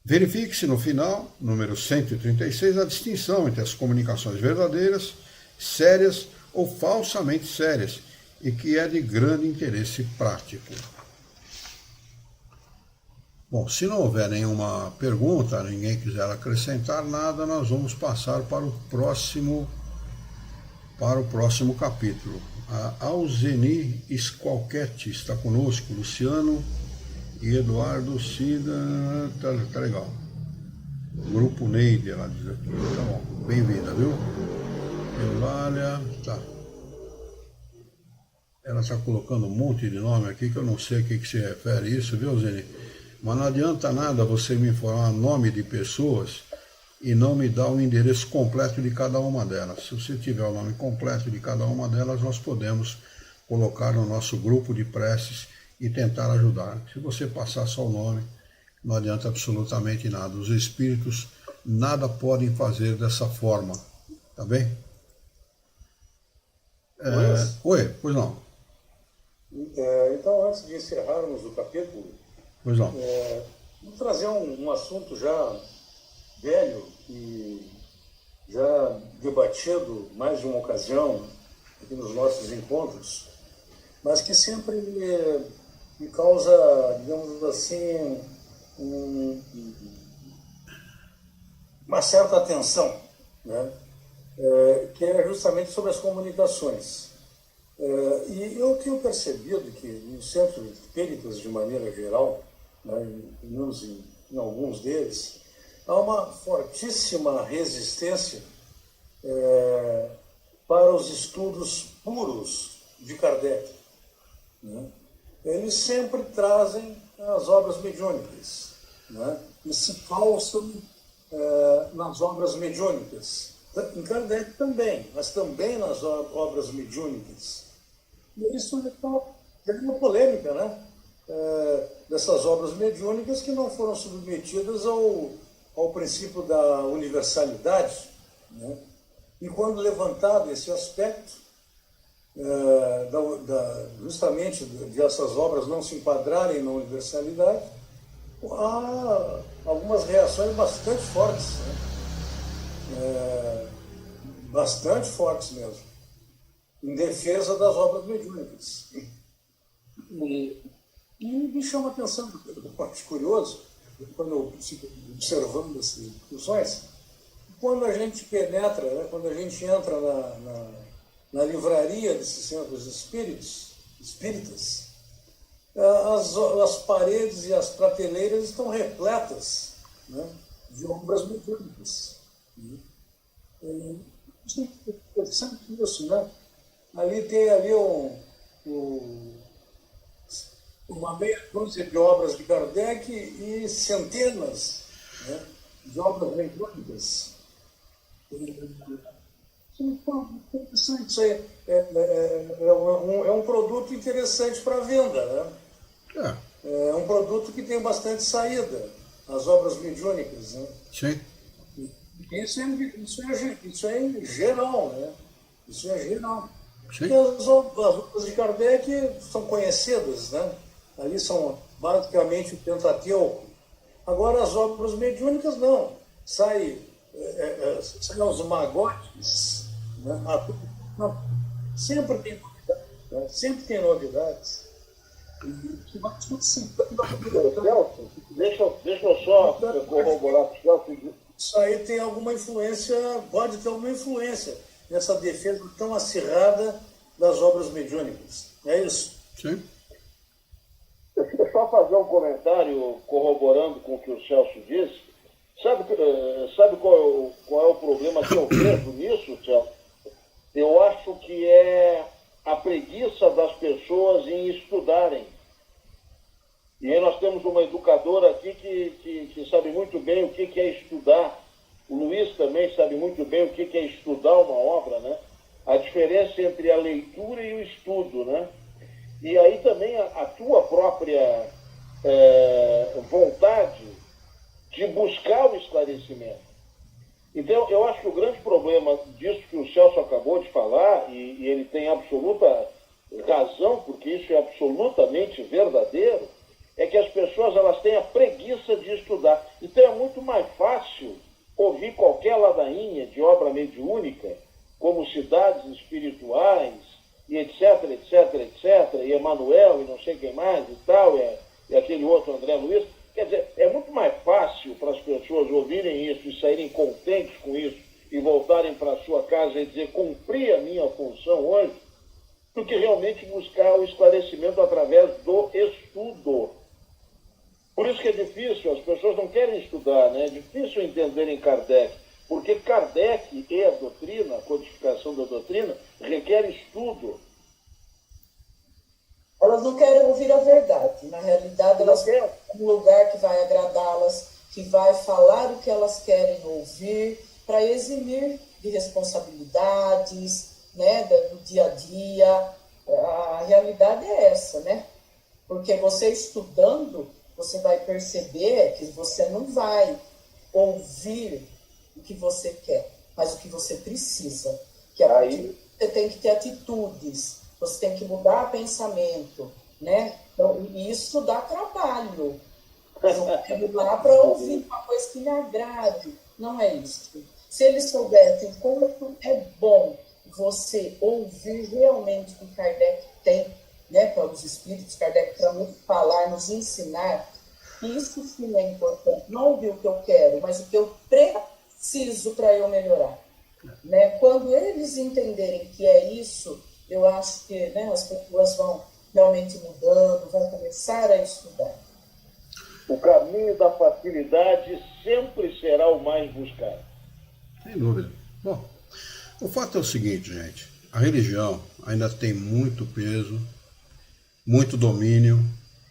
Verifique-se no final, número 136, a distinção entre as comunicações verdadeiras, sérias ou falsamente sérias, e que é de grande interesse prático. Bom, se não houver nenhuma pergunta, ninguém quiser acrescentar nada, nós vamos passar para o próximo capítulo. A Alzeni Squalquete está conosco, Luciano e Eduardo Cida, tá legal. Grupo Neide, ela diz aqui, tá bom, bem-vinda, viu? Eulália, tá. Ela está colocando um monte de nome aqui que eu não sei a que se refere isso, viu, Zeni? Mas não adianta nada você me informar nome de pessoas e não me dar o endereço completo de cada uma delas. Se você tiver o nome completo de cada uma delas, nós podemos colocar no nosso grupo de preces e tentar ajudar. Se você passar só o nome, não adianta absolutamente nada. Os espíritos nada podem fazer dessa forma, tá bem? Oi, pois não. Então, antes de encerrarmos o capítulo, Pois não. vou trazer um assunto já velho e já debatido mais de uma ocasião aqui nos nossos encontros, mas que sempre me causa, digamos assim, uma certa atenção, né? Que é justamente sobre as comunicações. E eu tenho percebido que nos centros espíritas, de maneira geral, né, pelo menos em alguns deles, há uma fortíssima resistência para os estudos puros de Kardec, né? Eles sempre trazem as obras mediúnicas, né? E se calçam nas obras mediúnicas. Em Kardec também, mas também nas obras mediúnicas. E isso é uma polêmica, né? Dessas obras mediúnicas que não foram submetidas ao princípio da universalidade, né? E quando levantado esse aspecto, justamente de essas obras não se enquadrarem na universalidade, há algumas reações bastante fortes, né? Bastante fortes mesmo, em defesa das obras mediúnicas. E me chama a atenção, eu acho curioso, quando eu fico observando essas discussões, quando a gente penetra, né, quando a gente entra na livraria desses centros espíritas, as paredes e as prateleiras estão repletas, né, de obras mediúnicas. Interessante isso, né? Ali tem uma meia dúzia de obras de Kardec e centenas, né, de obras mediúnicas. Isso aí é um produto interessante para venda, né? É um produto que tem bastante saída, as obras mediúnicas, né? Sim. Isso é em geral, né? Isso é geral. Sim. Porque as obras de Kardec são conhecidas, né? Ali são basicamente o Pentateuco. Agora as obras mediúnicas não. Saem os magotes, né? Sempre tem novidades, né? Sempre tem novidades. Deixa eu só corroborar com o Celso. Isso aí tem alguma influência, pode ter alguma influência nessa defesa tão acirrada das obras mediúnicas. É isso? Sim. Deixa eu só fazer um comentário corroborando com o que o Celso disse. Sabe qual é o problema que eu vejo nisso, Celso? Eu acho que é a preguiça das pessoas em estudarem. E aí nós temos uma educadora aqui que sabe muito bem o que é estudar. O Luiz também sabe muito bem o que é estudar uma obra, né? A diferença entre a leitura e o estudo, né? E aí também a tua própria vontade de buscar o esclarecimento. Então, eu acho que o grande problema disso que o Celso acabou de falar, e ele tem absoluta razão, porque isso é absolutamente verdadeiro, é que as pessoas elas têm a preguiça de estudar. Então, é muito mais fácil ouvir qualquer ladainha de obra mediúnica, como Cidades Espirituais, e etc, etc, etc, e Emanuel, e não sei quem mais, e tal, e aquele outro André Luiz. Quer dizer, é muito mais fácil para as pessoas ouvirem isso e saírem contentes com isso e voltarem para a sua casa e dizer, cumpri a minha função hoje, do que realmente buscar o esclarecimento através do estudo. Por isso que é difícil, as pessoas não querem estudar, né? É difícil entenderem Kardec, porque Kardec e a doutrina, a codificação da doutrina, requer estudo. Elas não querem ouvir a verdade. Na realidade, elas querem um lugar que vai agradá-las, que vai falar o que elas querem ouvir, para eximir de responsabilidades, né, do dia a dia. A realidade é essa, né? Porque você estudando, você vai perceber que você não vai ouvir o que você quer, mas o que você precisa. Que aí você tem que ter atitudes, você tem que mudar pensamento, né? Então, isso dá trabalho. Eu quero lá para ouvir uma coisa que me agrade. Não é isso. Se eles soubessem como é bom você ouvir realmente o que Kardec tem, né, para os espíritos, Kardec para nos falar, nos ensinar, isso sim é importante. Não ouvir o que eu quero, mas o que eu preciso para eu melhorar. Né? Quando eles entenderem que é isso, eu acho que, né, as pessoas vão realmente mudando, vão começar a estudar. O caminho da facilidade sempre será o mais buscado. Sem dúvida. Bom, o fato é o seguinte, gente. A religião ainda tem muito peso, muito domínio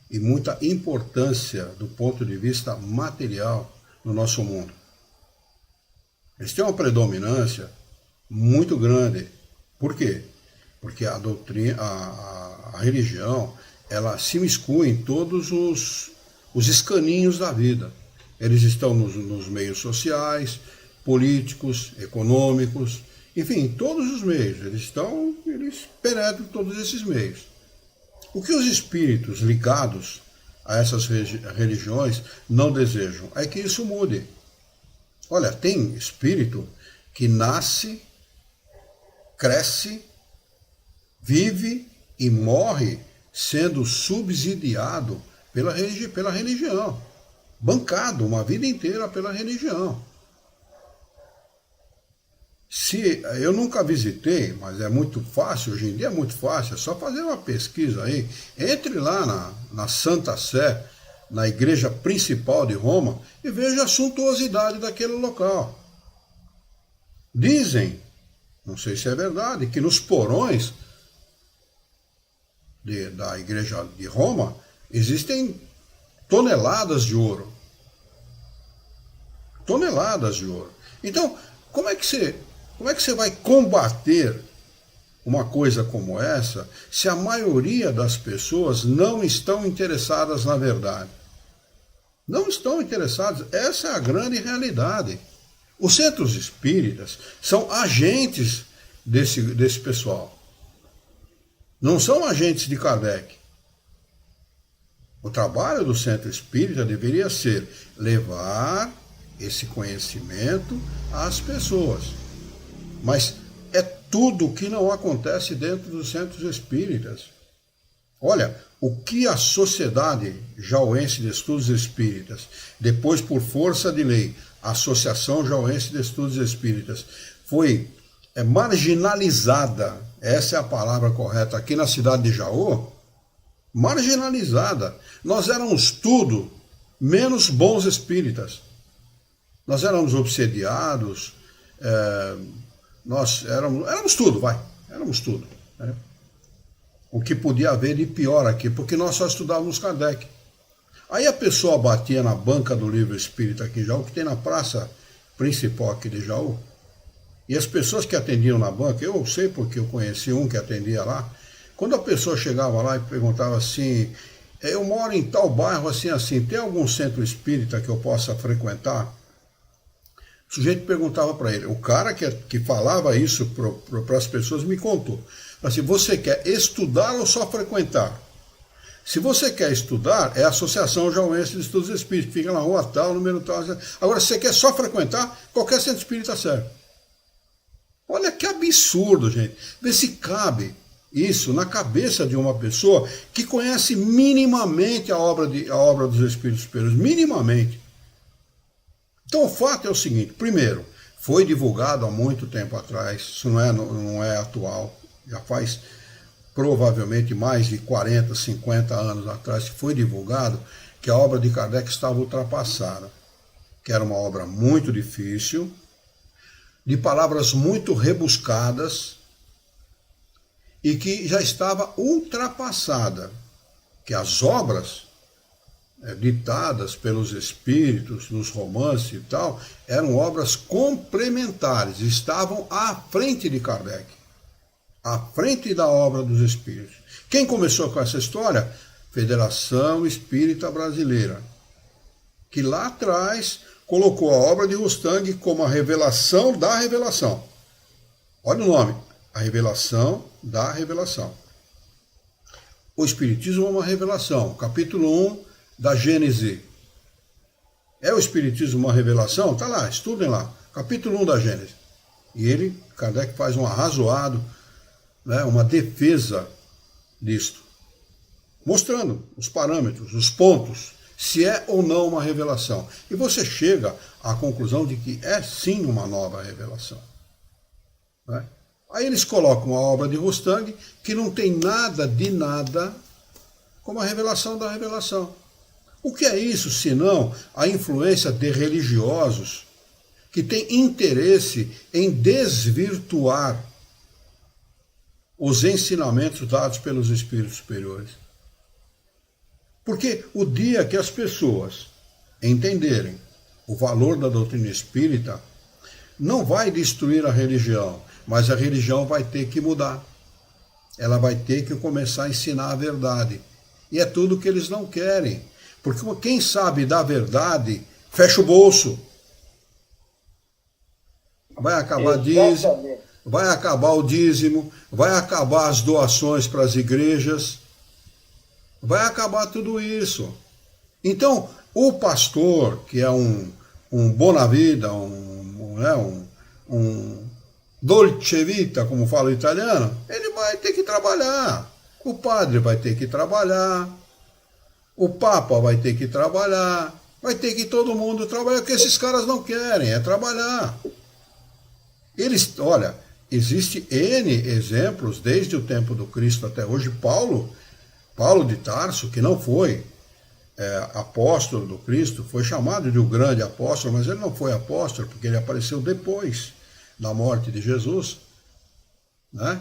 e muita importância do ponto de vista material no nosso mundo. Eles têm uma predominância muito grande. Por quê? Porque a doutrina, a religião, ela se miscui em todos os escaninhos da vida. Eles estão nos meios sociais, políticos, econômicos, enfim, todos os meios. Eles penetram todos esses meios. O que os espíritos ligados a essas religiões não desejam é que isso mude. Olha, tem espírito que nasce, cresce, vive e morre sendo subsidiado pela religião, bancado uma vida inteira pela religião. Eu nunca visitei, mas é muito fácil, hoje em dia é muito fácil, é só fazer uma pesquisa aí, entre lá na Santa Sé, na igreja principal de Roma, e veja a suntuosidade daquele local. Dizem, não sei se é verdade, que nos porões da igreja de Roma existem toneladas de ouro. Toneladas de ouro. Então, como é que você vai combater uma coisa como essa se a maioria das pessoas não estão interessadas na verdade? Não estão interessadas. Essa é a grande realidade. Os centros espíritas são agentes desse pessoal. Não são agentes de Kardec. O trabalho do centro espírita deveria ser levar esse conhecimento às pessoas. Mas é tudo que não acontece dentro dos centros espíritas. Olha, o que a Sociedade Jauense de Estudos Espíritas, depois por força de lei, a Associação Jauense de Estudos Espíritas, foi marginalizada, essa é a palavra correta, aqui na cidade de Jaú, marginalizada. Nós éramos tudo menos bons espíritas. Nós éramos obsediados, nós éramos tudo, éramos tudo. Né? O que podia haver de pior aqui, porque nós só estudávamos Kardec. Aí a pessoa batia na banca do livro espírita aqui em Jaú, que tem na praça principal aqui de Jaú, e as pessoas que atendiam na banca, eu sei porque eu conheci um que atendia lá, quando a pessoa chegava lá e perguntava assim, eu moro em tal bairro assim, tem algum centro espírita que eu possa frequentar? O sujeito perguntava para ele, o cara que falava isso para as pessoas me contou, assim, você quer estudar ou só frequentar? Se você quer estudar, é a Associação Jauense de Estudos Espíritas, fica na rua tal, número tal. Agora, se você quer só frequentar, qualquer centro espírita serve. Olha que absurdo, gente. Vê se cabe isso na cabeça de uma pessoa que conhece minimamente a obra dos Espíritos Superiores, minimamente. Então o fato é o seguinte, primeiro, foi divulgado há muito tempo atrás, isso não é atual, já faz provavelmente mais de 40, 50 anos atrás que foi divulgado que a obra de Kardec estava ultrapassada, que era uma obra muito difícil, de palavras muito rebuscadas e que já estava ultrapassada, que as obras ditadas pelos espíritos, nos romances e tal, eram obras complementares, estavam à frente de Kardec, à frente da obra dos espíritos. Quem começou com essa história Federação Espírita Brasileira, que lá atrás colocou a obra de Rustang como a revelação da revelação. Olha o nome, a revelação da revelação. O Espiritismo é uma revelação, capítulo 1 da Gênese. É o Espiritismo uma revelação? Está lá, estudem lá, capítulo 1 da Gênese. E ele, Kardec, faz um arrazoado, né, uma defesa disto, mostrando os parâmetros, os pontos, se é ou não uma revelação. E você chega à conclusão de que é sim uma nova revelação. Né? Aí eles colocam a obra de Rustang, que não tem nada de nada como a revelação da revelação. O que é isso, senão a influência de religiosos que têm interesse em desvirtuar os ensinamentos dados pelos espíritos superiores? Porque o dia que as pessoas entenderem o valor da doutrina espírita, não vai destruir a religião, mas a religião vai ter que mudar. Ela vai ter que começar a ensinar a verdade. E é tudo que eles não querem. Porque quem sabe da verdade, fecha o bolso. Vai acabar dízimo, vai acabar o dízimo, vai acabar as doações para as igrejas, vai acabar tudo isso. Então, o pastor, que é um bonavida, um dolce vita, como fala o italiano, ele vai ter que trabalhar. O padre vai ter que trabalhar, o papa vai ter que trabalhar, vai ter que todo mundo trabalhar, porque esses caras não querem, é trabalhar. Eles, olha, existe N exemplos, desde o tempo do Cristo até hoje. Paulo de Tarso, que não foi apóstolo do Cristo, foi chamado de um grande apóstolo, mas ele não foi apóstolo, porque ele apareceu depois da morte de Jesus, né?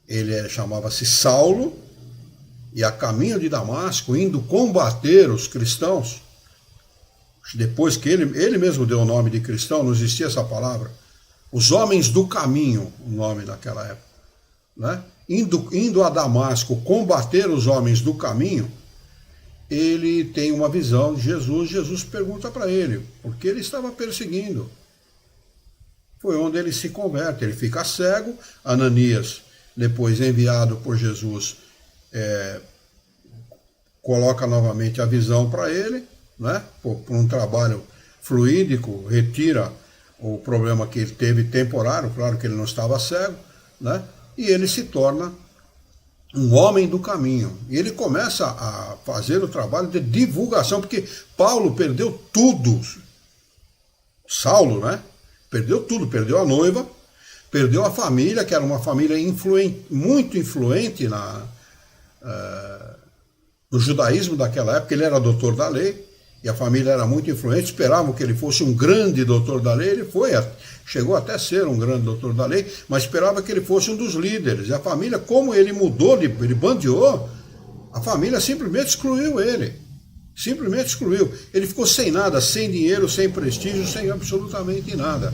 Ele chamava-se Saulo, e a caminho de Damasco, indo combater os cristãos, depois que ele mesmo deu o nome de cristão, não existia essa palavra, os homens do caminho, o nome daquela época, né? Indo a Damasco combater os homens do caminho, ele tem uma visão de Jesus. Jesus pergunta para ele, porque ele estava perseguindo. Foi onde ele se converte, ele fica cego. Ananias, depois enviado por Jesus, coloca novamente a visão para ele, né? Por um trabalho fluídico, retira o problema que ele teve temporário, claro que ele não estava cego, né? E ele se torna um homem do caminho. E ele começa a fazer o trabalho de divulgação, porque Paulo perdeu tudo. Saulo, né? Perdeu tudo, perdeu a noiva, perdeu a família, que era uma família muito influente no judaísmo daquela época. Ele era doutor da lei, e a família era muito influente, esperavam que ele fosse um grande doutor da lei. Ele chegou até a ser um grande doutor da lei, mas esperava que ele fosse um dos líderes. E a família, como ele mudou, ele bandeou, a família simplesmente excluiu ele. Simplesmente excluiu. Ele ficou sem nada, sem dinheiro, sem prestígio, sem absolutamente nada.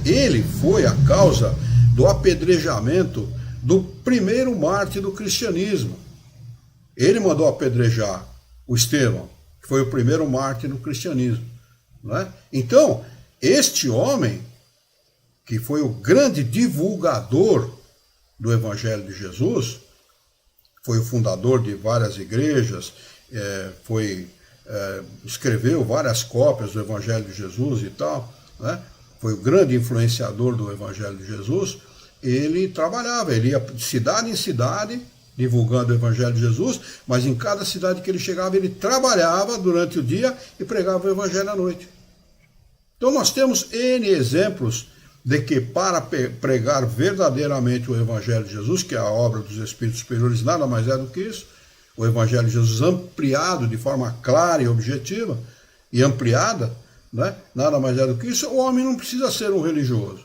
Ele foi a causa do apedrejamento do primeiro mártir do cristianismo. Ele mandou apedrejar o Estevão, que foi o primeiro mártir do cristianismo, né? Então, este homem, que foi o grande divulgador do Evangelho de Jesus, foi o fundador de várias igrejas, escreveu várias cópias do Evangelho de Jesus e tal, né? Foi o grande influenciador do Evangelho de Jesus. Ele trabalhava, ele ia de cidade em cidade, divulgando o Evangelho de Jesus, mas em cada cidade que ele chegava, ele trabalhava durante o dia e pregava o Evangelho à noite. Então nós temos N exemplos de que para pregar verdadeiramente o Evangelho de Jesus, que é a obra dos Espíritos Superiores, nada mais é do que isso, o Evangelho de Jesus ampliado de forma clara e objetiva, e ampliada, né? Nada mais é do que isso. O homem não precisa ser um religioso,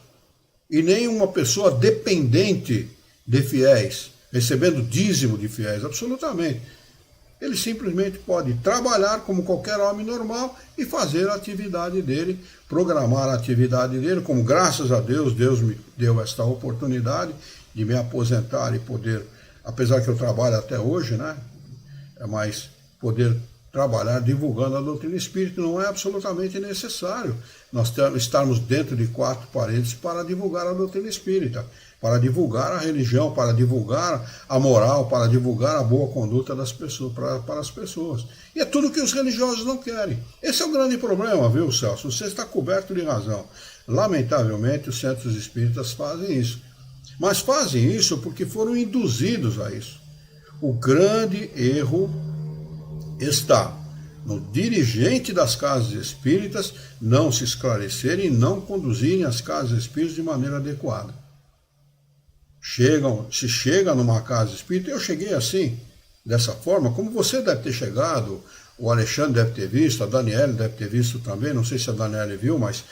e nem uma pessoa dependente de fiéis, recebendo dízimo de fiéis, absolutamente. Ele simplesmente pode trabalhar como qualquer homem normal e fazer a atividade dele, programar a atividade dele, como graças a Deus me deu esta oportunidade de me aposentar e poder, apesar que eu trabalho até hoje, né? mas poder trabalhar divulgando a doutrina espírita não é absolutamente necessário nós estarmos dentro de 4 paredes para divulgar a doutrina espírita, para divulgar a religião, para divulgar a moral, para divulgar a boa conduta das pessoas, para as pessoas. E é tudo que os religiosos não querem. Esse é o grande problema, viu, Celso? Você está coberto de razão. Lamentavelmente, os centros espíritas fazem isso. Mas fazem isso porque foram induzidos a isso. O grande erro está no dirigente das casas espíritas não se esclarecerem e não conduzirem as casas espíritas de maneira adequada. Se chega numa casa espírita, eu cheguei assim, dessa forma, como você deve ter chegado, o Alexandre deve ter visto, a Daniela deve ter visto também, não sei se a Daniela viu, mas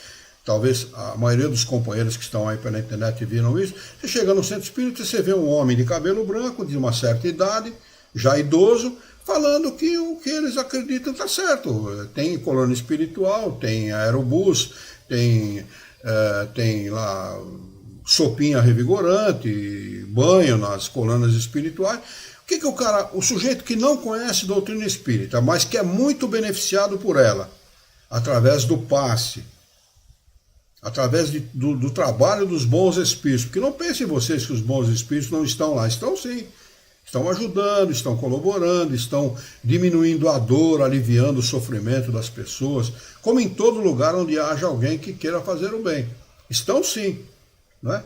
talvez a maioria dos companheiros que estão aí pela internet viram isso. Você chega no centro espírita, você vê um homem de cabelo branco, de uma certa idade, já idoso, falando que o que eles acreditam está certo. Tem colônia espiritual, tem aerobus, tem lá sopinha revigorante, banho nas colônias espirituais. O sujeito que não conhece doutrina espírita, mas que é muito beneficiado por ela, através do passe, através do trabalho dos bons espíritos, porque não pensem vocês que os bons espíritos não estão lá, estão sim. Estão ajudando, estão colaborando, estão diminuindo a dor, aliviando o sofrimento das pessoas, como em todo lugar onde haja alguém que queira fazer o bem. Estão sim, né?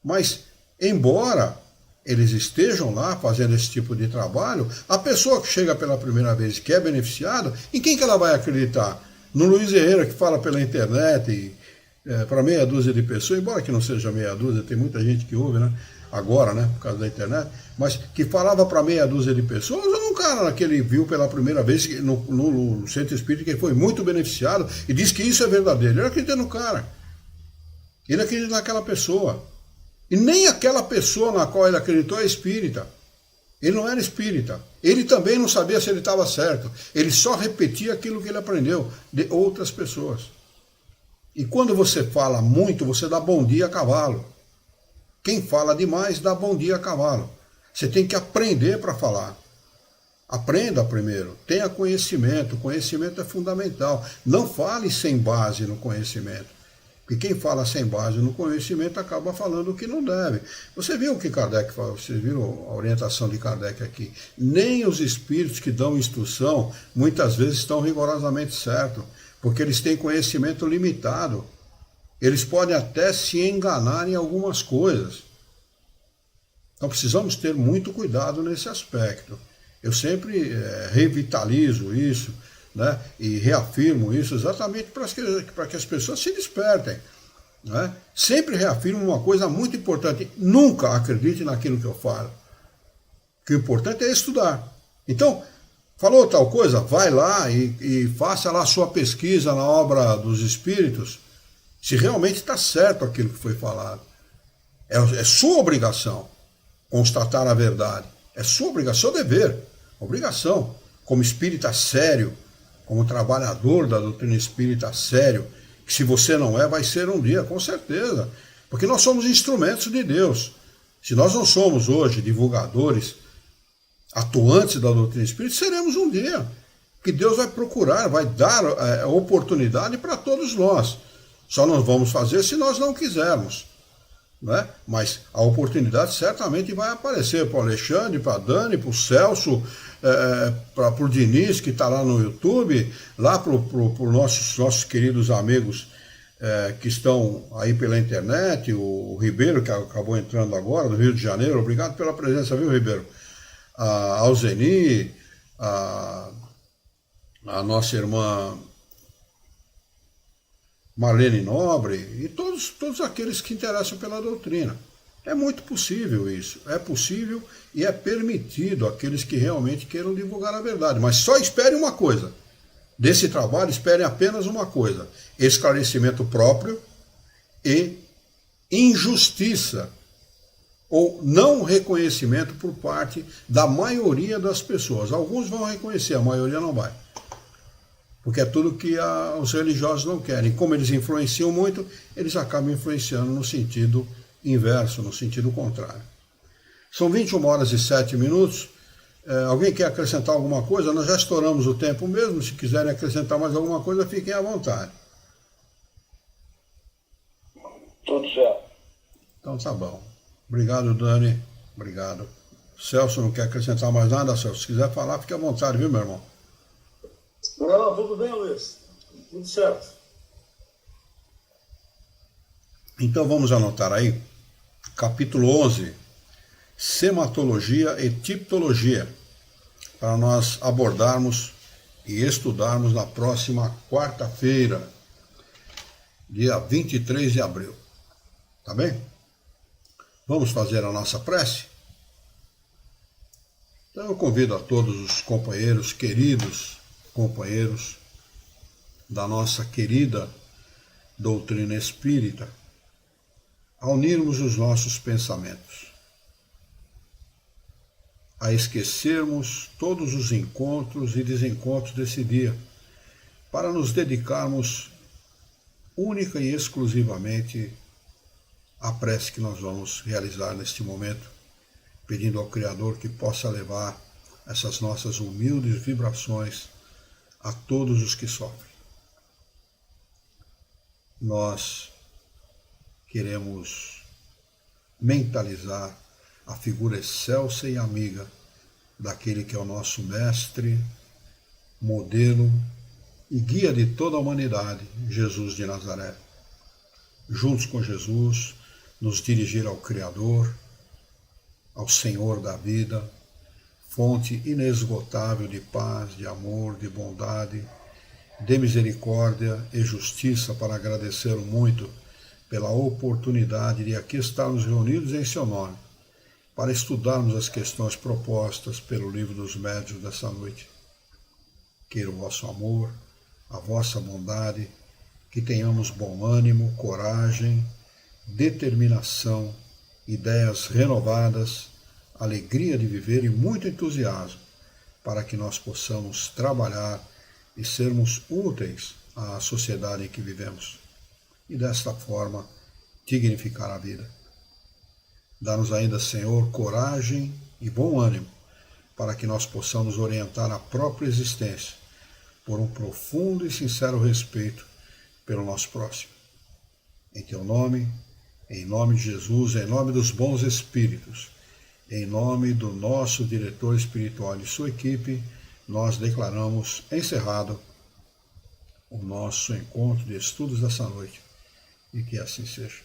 Mas, embora eles estejam lá fazendo esse tipo de trabalho, a pessoa que chega pela primeira vez e que é beneficiada, em quem que ela vai acreditar? No Luiz Herrera, que fala pela internet para meia dúzia de pessoas, embora que não seja meia dúzia, tem muita gente que ouve, né? Agora, né, por causa da internet, mas que falava para meia dúzia de pessoas, ou um cara que ele viu pela primeira vez no centro espírita, que foi muito beneficiado, e diz que isso é verdadeiro. Ele acredita no cara. Ele acredita naquela pessoa. E nem aquela pessoa na qual ele acreditou é espírita. Ele não era espírita. Ele também não sabia se ele estava certo. Ele só repetia aquilo que ele aprendeu de outras pessoas. E quando você fala muito, você dá bom dia a cavalo. Quem fala demais dá bom dia a cavalo. Você tem que aprender para falar. Aprenda primeiro, tenha conhecimento. O conhecimento é fundamental. Não fale sem base no conhecimento. Porque quem fala sem base no conhecimento acaba falando o que não deve. Você viu o que Kardec falou? Você viu a orientação de Kardec aqui? Nem os espíritos que dão instrução muitas vezes estão rigorosamente certos, porque eles têm conhecimento limitado. Eles podem até se enganar em algumas coisas. Então precisamos ter muito cuidado nesse aspecto. Eu sempre revitalizo isso, né, e reafirmo isso exatamente para que as pessoas se despertem. Né? Sempre reafirmo uma coisa muito importante: nunca acredite naquilo que eu falo. Que o importante é estudar. Então, falou tal coisa, vai lá e faça lá a sua pesquisa na obra dos espíritos, se realmente está certo aquilo que foi falado. É sua obrigação constatar a verdade. É sua obrigação, seu dever. Obrigação. Como espírita sério, como trabalhador da doutrina espírita sério, que se você não é, vai ser um dia, com certeza. Porque nós somos instrumentos de Deus. Se nós não somos hoje divulgadores, atuantes da doutrina espírita, seremos um dia. Que Deus vai procurar, vai dar oportunidade para todos nós. Só não vamos fazer se nós não quisermos. Né? Mas a oportunidade certamente vai aparecer para o Alexandre, para a Dani, para o Celso, para o Diniz, que está lá no YouTube, lá para os nossos queridos amigos que estão aí pela internet, o Ribeiro, que acabou entrando agora, do Rio de Janeiro. Obrigado pela presença, viu, Ribeiro? A Alzeni, a nossa irmã Marlene Nobre e todos aqueles que interessam pela doutrina. É muito possível isso, é possível e é permitido aqueles que realmente queiram divulgar a verdade. Mas só espere uma coisa, desse trabalho espere apenas uma coisa: esclarecimento próprio e injustiça, ou não reconhecimento por parte da maioria das pessoas. Alguns vão reconhecer, a maioria não vai. Porque é tudo que os religiosos não querem. Como eles influenciam muito, eles acabam influenciando no sentido inverso, no sentido contrário. São 21 horas e 7 minutos. Alguém quer acrescentar alguma coisa? Nós já estouramos o tempo mesmo. Se quiserem acrescentar mais alguma coisa, fiquem à vontade. Tudo certo. Então tá bom. Obrigado, Dani. Obrigado. Celso, não quer acrescentar mais nada, Celso? Se quiser falar, fique à vontade, viu, meu irmão? Não, tudo bem, Luiz. Tudo certo. Então vamos anotar aí. Capítulo 11. Sematologia e tipologia. Para nós abordarmos e estudarmos na próxima quarta-feira, dia 23 de abril. Tá bem? Vamos fazer a nossa prece? Então eu convido a todos os companheiros, queridos companheiros da nossa querida doutrina espírita, a unirmos os nossos pensamentos, a esquecermos todos os encontros e desencontros desse dia, para nos dedicarmos única e exclusivamente à prece que nós vamos realizar neste momento, pedindo ao Criador que possa levar essas nossas humildes vibrações a todos os que sofrem. Nós queremos mentalizar a figura excelsa e amiga daquele que é o nosso mestre, modelo e guia de toda a humanidade, Jesus de Nazaré. Juntos com Jesus, nos dirigir ao Criador, ao Senhor da vida, fonte inesgotável de paz, de amor, de bondade, de misericórdia e justiça, para agradecê-lo muito pela oportunidade de aqui estarmos reunidos em seu nome, para estudarmos as questões propostas pelo Livro dos Médiuns dessa noite. Queira o vosso amor, a vossa bondade, que tenhamos bom ânimo, coragem, determinação, ideias renovadas, alegria de viver e muito entusiasmo, para que nós possamos trabalhar e sermos úteis à sociedade em que vivemos, e desta forma dignificar a vida. Dá-nos ainda, Senhor, coragem e bom ânimo, para que nós possamos orientar a própria existência por um profundo e sincero respeito pelo nosso próximo. Em teu nome, em nome de Jesus, em nome dos bons espíritos, em nome do nosso diretor espiritual e sua equipe, nós declaramos encerrado o nosso encontro de estudos dessa noite, e que assim seja.